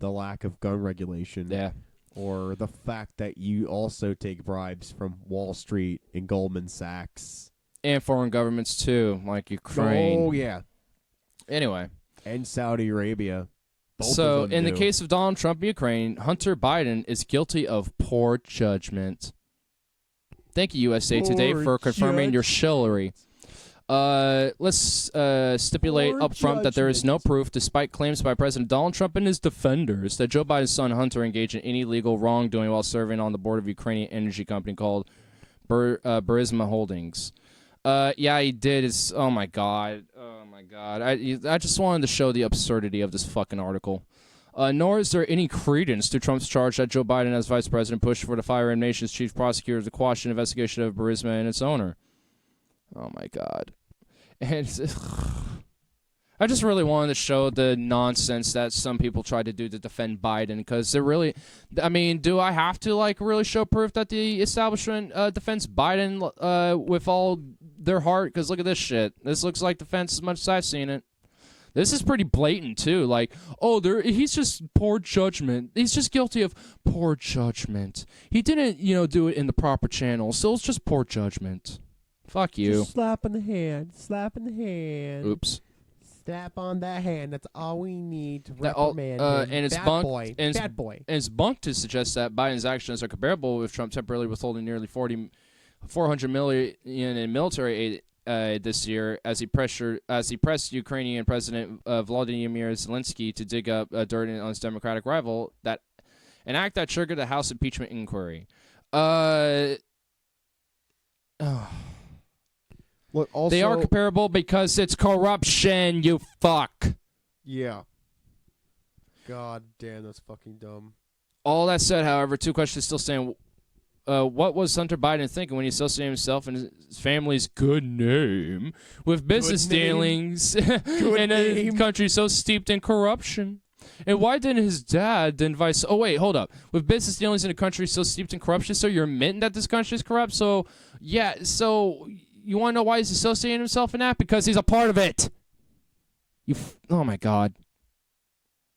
lack of gun regulation. Yeah. Or the fact that you also take bribes from Wall Street and Goldman Sachs. And foreign governments, too, like Ukraine. Oh, yeah. Anyway. And Saudi Arabia. Both So, of them in the do. case of Donald Trump and Ukraine, Hunter Biden is guilty of poor judgment. Thank you, USA Today, for confirming your shillery. Let's stipulate up front that there is no proof, despite claims by President Donald Trump and his defenders, that Joe Biden's son Hunter engaged in any legal wrongdoing while serving on the board of Ukrainian energy company called Burisma Holdings. Yeah, he did. Oh my god. I just wanted to show the absurdity of this fucking article. Nor is there any credence to Trump's charge that Joe Biden, as vice president, pushed for the firing nation's chief prosecutor to quash an investigation of Burisma and its owner. Oh my god. And I just really wanted to show the nonsense that some people try to do to defend Biden, because they're really, I mean, do I have to like really show proof that the establishment defends Biden with all their heart? Because look at this shit. This looks like defense as much as I've seen it. This is pretty blatant too. Like, oh, he's just poor judgment. He's just guilty of poor judgment. He didn't, do it in the proper channel, so it's just poor judgment. Fuck you. Just slap in the hand. Slap in the hand. Oops. Slap on that hand. That's all we need to reprimand him. And it's bad bunked. boy. And bad boy. And it's bunked to suggest that Biden's actions are comparable with Trump temporarily withholding nearly $400 million in military aid this year as he pressed Ukrainian President Vladimir Zelensky to dig up dirt on his Democratic rival, an act that triggered the House impeachment inquiry. Look, also, they are comparable because it's corruption, you fuck. Yeah. God damn, that's fucking dumb. All that said, however, two questions still stand. What was Hunter Biden thinking when he associated himself and his family's good name with business dealings in a country so steeped in corruption? And why didn't his dad then vice... Oh, wait, hold up. With business dealings in a country so steeped in corruption, so you're admitting that this country is corrupt? So, yeah, so... You want to know why he's associating himself in that? Because he's a part of it. Oh, my God.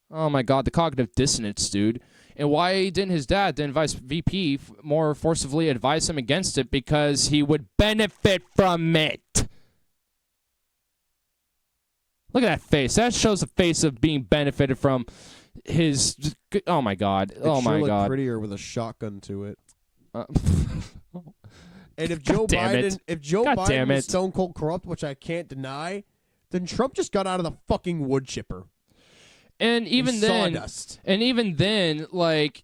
Oh, my God. The cognitive dissonance, dude. And why didn't his dad, then vice VP, more forcibly advise him against it? Because he would benefit from it. Look at that face. That shows the face of being benefited from his... Oh, my God. Oh, my God. Prettier with a shotgun to it. And if Joe Biden is stone cold corrupt, which I can't deny, then Trump just got out of the fucking wood chipper. And even then, sawdust. Like,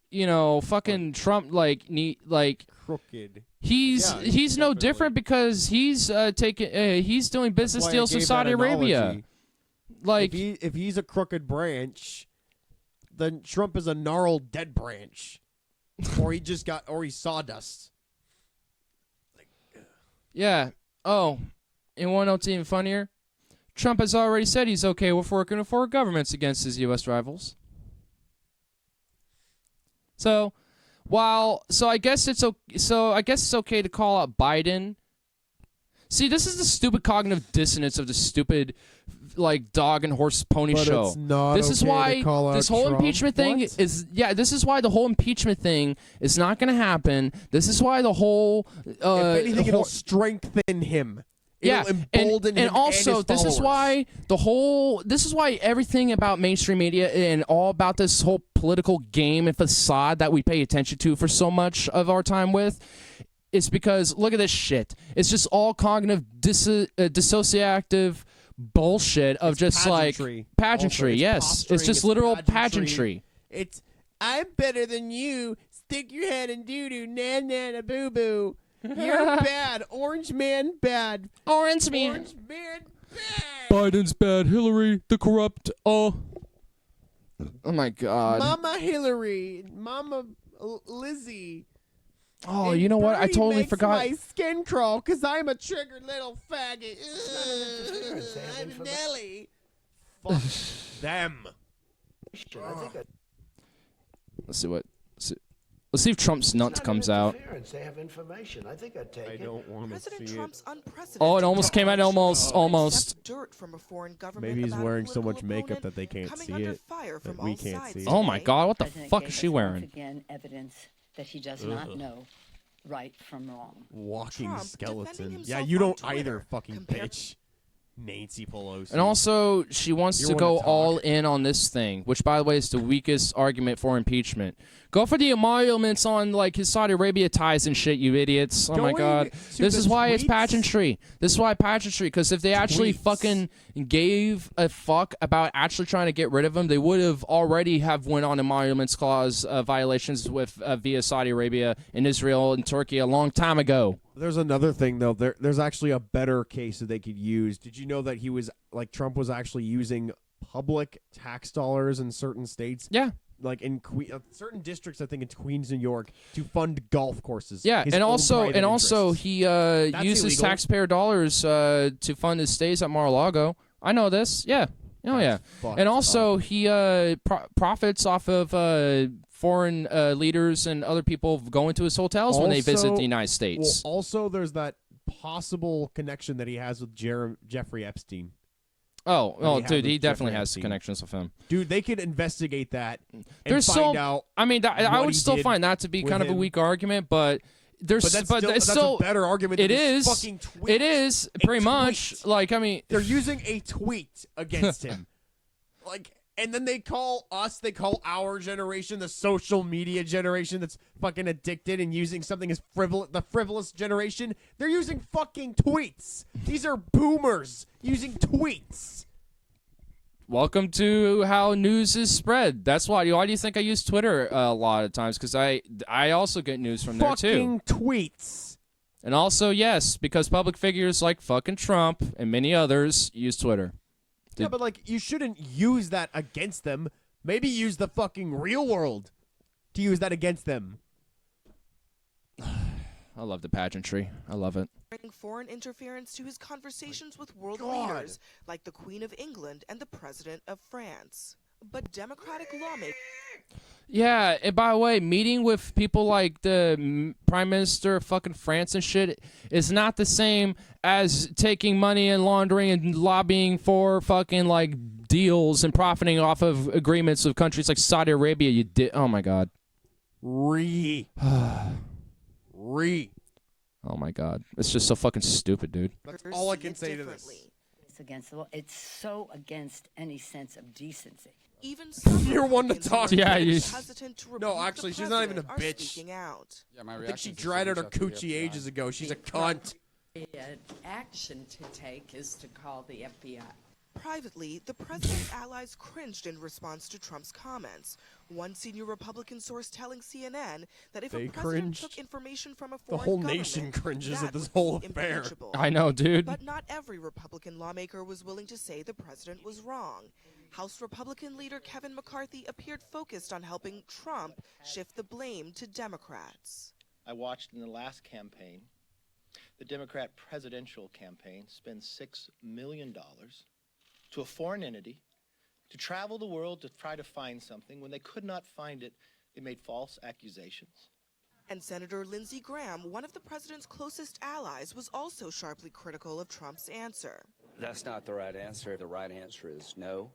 fucking Trump, crooked. He's no different because he's he's doing business deals with Saudi Arabia. Like, if he's a crooked branch, then Trump is a gnarled dead branch, or he's sawdust. Yeah. Oh, and one note's even funnier. Trump has already said he's okay with working with foreign governments against his U.S. rivals. So, I guess it's okay to call out Biden. See, this is the stupid cognitive dissonance of the stupid, dog and horse pony show. It's not this is why this whole Trump. impeachment thing is. Yeah, this is why the whole impeachment thing is not going to happen. This is why the whole. If anything, it'll strengthen him. It'll embolden him. And also, and his this is why everything about mainstream media and all about this whole political game and facade that we pay attention to for so much of our time with. It's because, look at this shit. It's just all cognitive dissociative bullshit of just pageantry. Pageantry, Also, yes. It's just literal pageantry. It's, I'm better than you. Stick your head in doo-doo. Na-na-na boo-boo. You're bad. Orange man bad. Orange man. Orange man bad. Biden's bad. Hillary, the corrupt. Oh my God. Mama Hillary. Mama Lizzie. Oh, And you know what? I Bernie totally makes forgot. my skin crawl because I'm a triggered little faggot. I'm Nelly. Fuck them. Let's see if Trump's nuts comes out. They have information. I think I'd take I don't want to see Trump's it. Oh, it almost came out. Almost. Dirt from a foreign government Maybe he's about a wearing so much political makeup that they can't coming see under it. fire from That we all can't sides see it. Oh my God! What the President fuck gave is she us wearing? Once again, evidence that he does not know right from wrong. Walking Trump skeleton. defending Yeah, himself you on don't Twitter either, fucking compared- bitch. Nancy Pelosi. And also, she wants to go all in on this thing, which, by the way, is the weakest argument for impeachment. Go for the emoluments on, like, his Saudi Arabia ties and shit, you idiots. Oh, my God. This is why it's pageantry. This is why pageantry, because if they actually fucking gave a fuck about actually trying to get rid of him, they would have already have went on emoluments clause violations with via Saudi Arabia and Israel and Turkey a long time ago. There's another thing, though. There's actually a better case that they could use. Did you know that Trump was actually using public tax dollars in certain states? Yeah. Like in certain districts, I think in Queens, New York, to fund golf courses. Yeah, and also he uses taxpayer dollars to fund his stays at Mar-a-Lago. I know this. Yeah. Oh, yeah. And also he profits off of foreign leaders and other people going to his hotels when they visit the United States. Well, also, there's that possible connection that he has with Jeffrey Epstein. Oh, dude, he definitely has connections with him. Dude, they could investigate that and find out. I mean, I would still find that to be kind of a weak argument, but that's a better argument. It than is. Fucking tweet. It is pretty much. Like, I mean, they're using a tweet against him, and then they call our generation the social media generation that's fucking addicted and using something as the frivolous generation. They're using fucking tweets. These are boomers using tweets. Welcome to how news is spread. That's why. Why do you think I use Twitter a lot of times? Because I also get news from there too. Fucking tweets. And also, yes, because public figures like fucking Trump and many others use Twitter. Yeah, but you shouldn't use that against them. Maybe use the fucking real world to use that against them. I love the pageantry. I love it. Bring foreign interference to his conversations with world leaders like the Queen of England and the President of France. But Democratic lawmakers... Yeah, and by the way, meeting with people like the Prime Minister of fucking France and shit is not the same as taking money and laundering and lobbying for fucking deals and profiting off of agreements with countries like Saudi Arabia. You did. Oh my God. Oh my God. It's just so fucking stupid, dude. That's all I can say to this. It's against the law. It's so against any sense of decency. Even you're one to talk. Yeah, no, actually, she's not even a bitch. Yeah, I think she dried out her coochie ages ago. She's a cunt. Action to take is to call the FBI. Privately, the president's allies cringed in response to Trump's comments. One senior Republican source telling CNN that if a president took information from a foreign the whole government, nation cringes that at this would be whole affair. impeachable. I know, dude. But not every Republican lawmaker was willing to say the president was wrong. House Republican leader Kevin McCarthy appeared focused on helping Trump shift the blame to Democrats. I watched in the last campaign, the Democrat presidential campaign spend $6 million to a foreign entity to travel the world to try to find something. When they could not find it, they made false accusations. And Senator Lindsey Graham, one of the president's closest allies, was also sharply critical of Trump's answer. That's not the right answer. The right answer is no.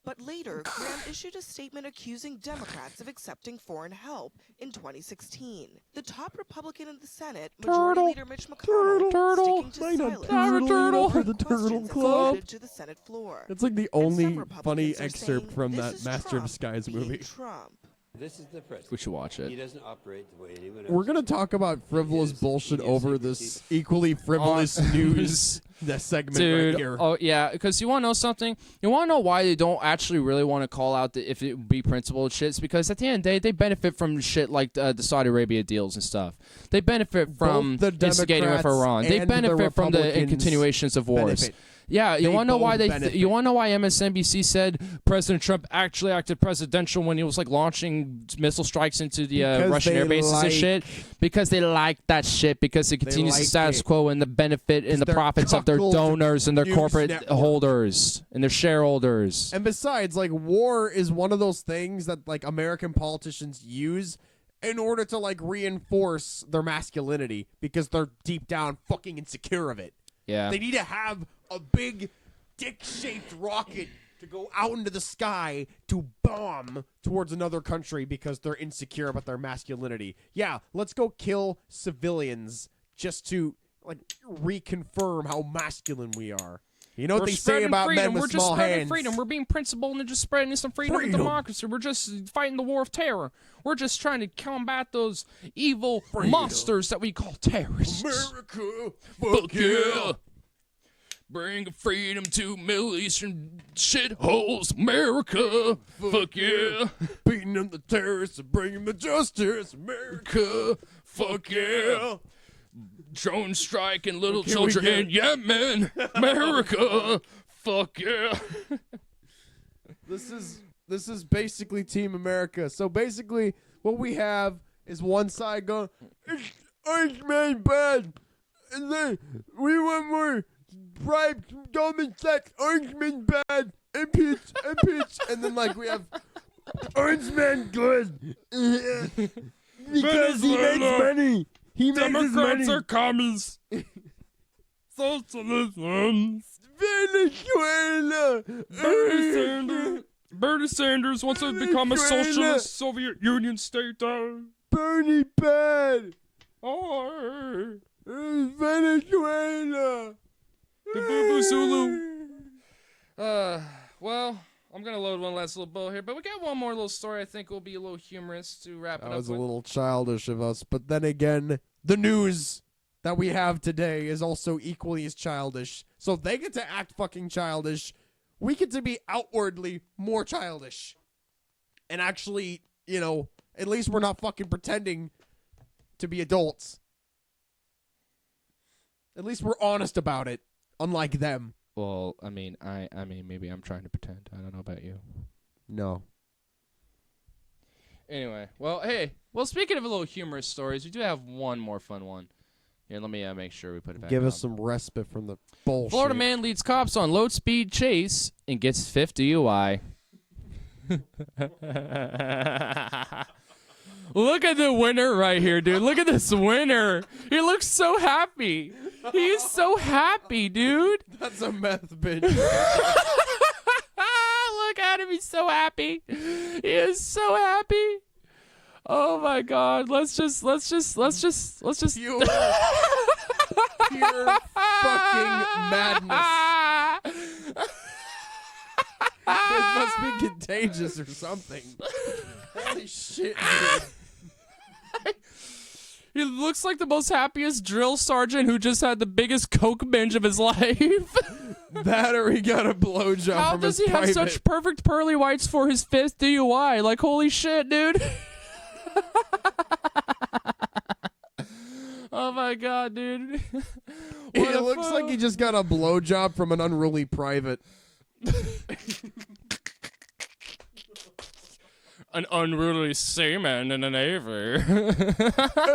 But later, Graham issued a statement accusing Democrats of accepting foreign help in 2016. The top Republican in the Senate, Majority Leader Mitch McConnell, sticking to silence For the Turtle Club. To the Senate floor. It's like the only funny excerpt from that Master of Disguise movie. Trump. This is the president. We should watch it. He doesn't operate the way anyone else. We're going to talk about frivolous bullshit over this equally frivolous news segment Dude, right here. Oh, yeah, because you want to know something? You want to know why they don't actually really want to call out if it be principled shit? It's because at the end of the day, they benefit from shit like the Saudi Arabia deals and stuff. They benefit from Both the instigating with Democrats Iran. They and benefit from the Republicans continuations of wars. benefit. Yeah, you They want to know why both they? benefit. You want to know why MSNBC said President Trump actually acted presidential when he was like launching missile strikes into the Because Russian they air bases and like- shit? Because they like that shit. Because it continues the like status it. quo and the benefit and the They're profits of their cuckold donors and their news corporate network. holders and their shareholders. And besides, like, war is one of those things that, like, American politicians use in order to, like, reinforce their masculinity because they're deep down fucking insecure of it. Yeah. They need to have a big dick-shaped rocket to go out into the sky to bomb towards another country because they're insecure about their masculinity. Yeah, let's go kill civilians just to, like, reconfirm how masculine we are. You know what We're they say spreading about freedom. men with We're just small spreading hands. freedom. We're being principled and just spreading some freedom and democracy. We're just fighting the war of terror. We're just trying to combat those evil monsters that we call terrorists. America, fuck yeah. Bring freedom to Middle Eastern shitholes, America. Fuck yeah. Beating them the terrorists and bringing them justice, America. Fuck yeah. Drone strike and little Can children we get- in Yemen, America. Fuck yeah. This is basically Team America. So basically, what we have is one side going, Iceman bad, and then we want more bribes, government sex, Iceman bad, impeach, and then like we have Iceman good because he makes money. He makes his money. Democrats are commies. Socialism. Venezuela. Bernie Sanders wants to become a socialist Soviet Union state. Bernie bad. Oh. Venezuela. The Boo Zulu. Well, I'm gonna load one last little bow here, but we got one more little story I think will be a little humorous to wrap it up That was a with. little childish of us, but then again, the news that we have today is also equally as childish. So if they get to act fucking childish, we get to be outwardly more childish. And actually, you know, at least we're not fucking pretending to be adults. At least we're honest about it, unlike them. Well, I mean, maybe I'm trying to pretend. I don't know about you. No. Anyway, well, hey, speaking of a little humorous stories, we do have one more fun one. Here, let me make sure we put it back Give on. us some respite from the bullshit. Florida man leads cops on low speed chase and gets 5th DUI. Look at the winner right here, dude. Look at this winner. He looks so happy. He is so happy, dude. That's a meth bitch. Look at him. He's so happy. He is so happy. Oh my God. Let's just. Pure fucking madness. It must be contagious or something. Holy shit, dude. He looks like the most happiest drill sergeant who just had the biggest coke binge of his life. That or he got a blowjob How from does his he have private. such perfect pearly whites for his 5th DUI? Like, holy shit, dude. Oh my God, dude. It looks like he just got a blowjob from an unruly private. An unruly seaman in the Navy.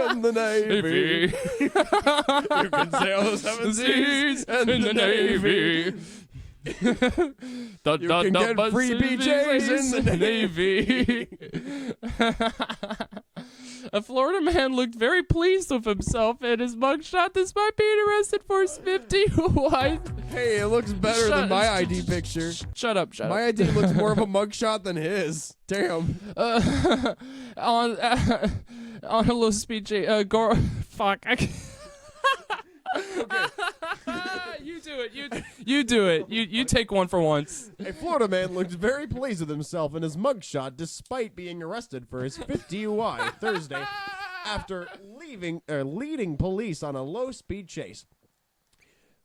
In the Navy. You can sail the 7 seas in the Navy. You can get free BJs in the Navy. A Florida man looked very pleased with himself in his mugshot despite being arrested for his 50 wife. Hey, it looks better than my ID picture. Shut up. My ID looks more of a mugshot than his. Damn. On a low speed chase. Fuck. You do it. You do it. You take one for once. A Florida man looked very pleased with himself in his mugshot despite being arrested for his 5th DUI Thursday after leading police on a low-speed chase.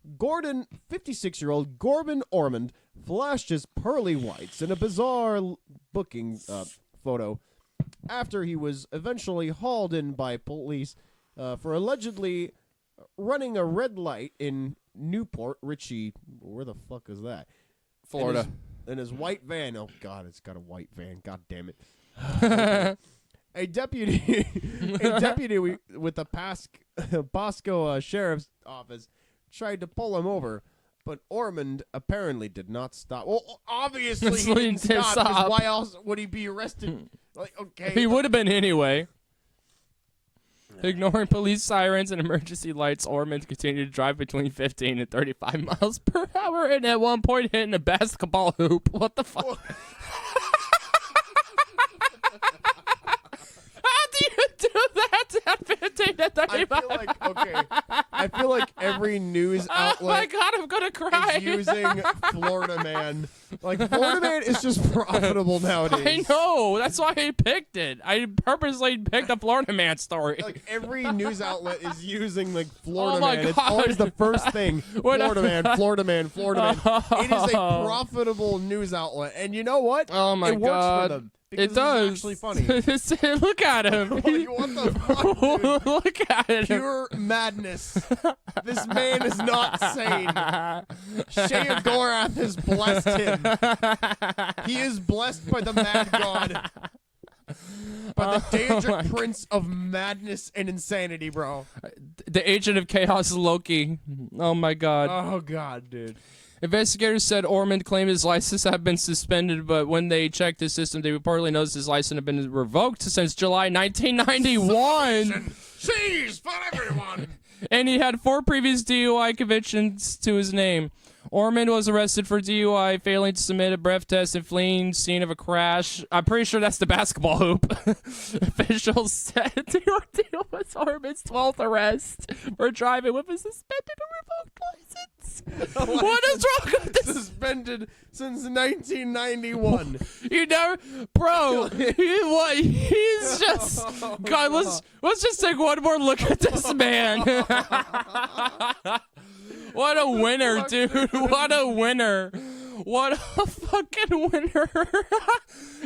56-year-old Corbin Ormond flashed his pearly whites in a bizarre booking photo after he was eventually hauled in by police for allegedly running a red light in Newport Richey. Where the fuck is that? Florida. In his white van. Oh, God, it's got a white van. God damn it. Okay. A deputy with the Bosco Sheriff's Office tried to pull him over, but Ormond apparently did not stop. Well, obviously he didn't stop, 'cause why else would he be arrested? Like, okay. He would have been anyway. Ignoring police sirens and emergency lights, Ormond continued to drive between 15 and 35 miles per hour and at one point hitting a basketball hoop. What the fuck? How do you do that at 15 to 35? I feel like every news outlet. Oh my God, I'm I'm gonna cry. is using Florida Man. Like, Florida Man is just profitable nowadays. I know. That's why I picked it. I purposely picked a Florida Man story. Like, every news outlet is using, like, Florida my Man. It's God. always the first thing. Florida Man, Florida Man, Florida Man. It is a profitable news outlet. And you know what? Oh, my it works God. for them. It does. It's actually funny. Look at him. Like, what the fuck, dude? Look at him. Pure madness. This man is not sane. Shea Gorath has blessed him. He is blessed by the mad god. By the Daedric prince of madness and insanity, bro. The agent of chaos, Loki. Oh, my God. Oh, God, dude. Investigators said Ormond claimed his license had been suspended, but when they checked his system, they reportedly noticed his license had been revoked since July 1991. Cheese for everyone! And he had 4 previous DUI convictions to his name. Ormond was arrested for DUI, failing to submit a breath test and fleeing scene of a crash. I'm pretty sure that's the basketball hoop. Officials said the ordeal was Ormond's 12th arrest for driving with a suspended or revoked license. What is wrong with this? Suspended since 1991. You know, bro, he's just... God, let's just take one more look at this man. What a winner, dude. What a winner. What a fucking winner.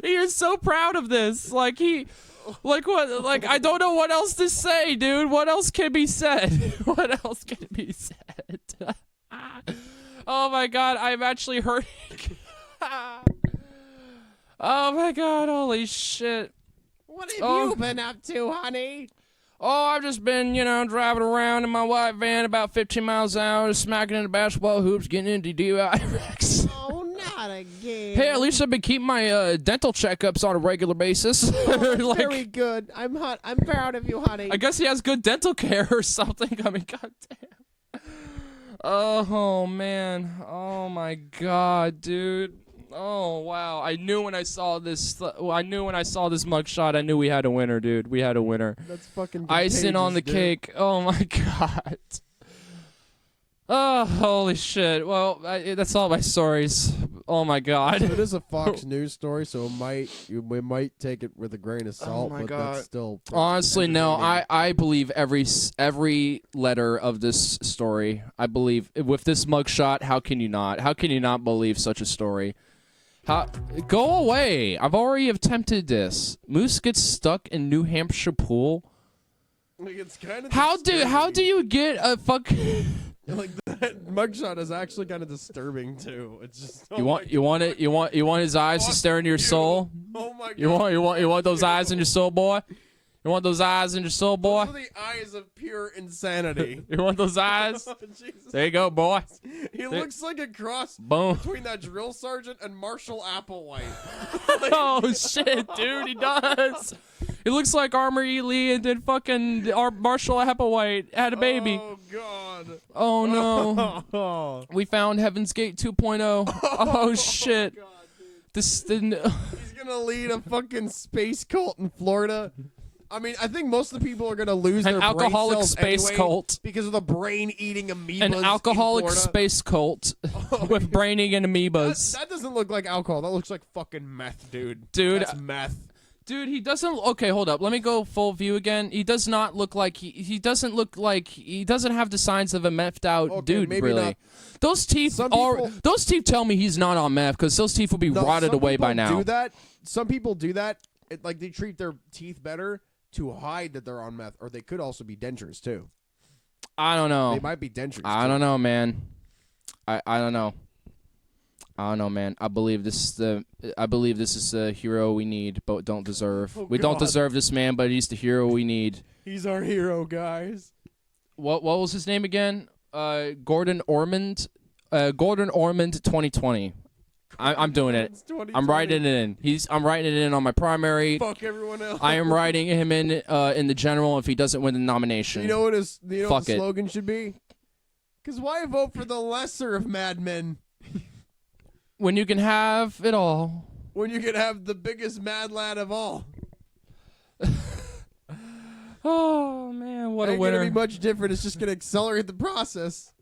He is so proud of this. Like, what? Like, I don't know what else to say, dude. What else can be said? What else can be said? Oh, my God. I'm actually hurting. Oh, my God. Holy shit. What have you been up to, honey? Oh, I've just been, driving around in my white van about 15 miles an hour, smacking into basketball hoops, getting into DUI wrecks. Oh, not again. Hey, at least I've been keeping my dental checkups on a regular basis. Oh, very good. I'm proud of you, honey. I guess he has good dental care or something. I mean, goddamn. Oh, man. Oh, my God, dude. Oh, wow. I knew when I saw this mugshot, I knew we had a winner, dude. We had a winner. That's fucking icing on the dude. cake. Oh, my God. Oh, holy shit. Well, that's all my stories. Oh, my God. So it is a Fox News story, so we might take it with a grain of salt, my but God. that's still... Honestly, no. I believe every letter of this story. I believe with this mugshot, how can you not? How can you not believe such a story? Go away. I've already attempted this. Moose gets stuck in New Hampshire pool. Like, it's kind of How do you get a fuck? Like, that mugshot is actually kind of disturbing too. It's just You want his eyes to stare into your soul? Oh my God. You want those eyes in your soul, boy? You want those eyes in your soul, boy? Those are the eyes of pure insanity. You want those eyes? Oh, Jesus. There you go, boy. He looks like a cross Boom. between that drill sergeant and Marshall Applewhite. Oh shit, dude, he does. He looks like Armor E. Lee and then fucking Marshall Applewhite had a baby. Oh God. Oh no. We found Heaven's Gate 2.0. Oh shit. God, This didn't. He's gonna lead a fucking space cult in Florida. I mean, I think most of the people are gonna lose An their alcoholic brain cells space anyway cult. because of the brain-eating amoebas. An alcoholic in Florida. space cult with braining and amoebas. That doesn't look like alcohol. That looks like fucking meth, dude. Dude, That's meth. Dude, he doesn't. Okay, hold up. Let me go full view again. He does not look like he doesn't look like he doesn't have the signs of a methed out dude. maybe really, not. those teeth those teeth tell me he's not on meth because those teeth will be rotted away by now. Do that. Some people do that. Like they treat their teeth better to hide that they're on meth, or they could also be dentures too. I don't know. They might be dentures. I don't know, man. I don't know. I don't know, man. I believe this is the hero we need, but don't deserve. Oh, we don't God. deserve this man, but he's the hero we need. He's our hero, guys. What was his name again? Gordon Ormond. Gordon Ormond 2020. I'm doing it. I'm writing it in. I'm writing it in on my primary. Fuck everyone else. I am writing him in the general if he doesn't win the nomination. You know what the Fuck it. slogan should be? Because why vote for the lesser of madmen when you can have it all? When you can have the biggest mad lad of all. Oh man, what a Ain't winner! gonna be much different. It's just gonna accelerate the process.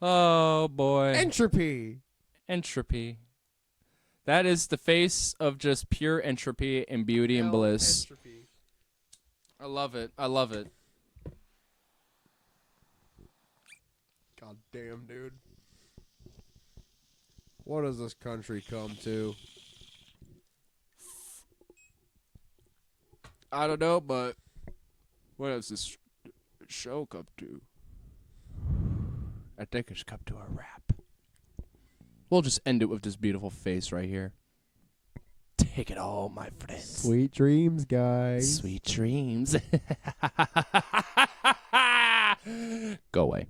Oh boy. Entropy. Entropy. That is the face of just pure entropy and beauty and bliss. Entropy. I love it. I love it. God damn, dude. What does this country come to? I don't know, but what does this show come to? I think it's come to a wrap. We'll just end it with this beautiful face right here. Take it all, my friends. Sweet dreams, guys. Sweet dreams. Go away.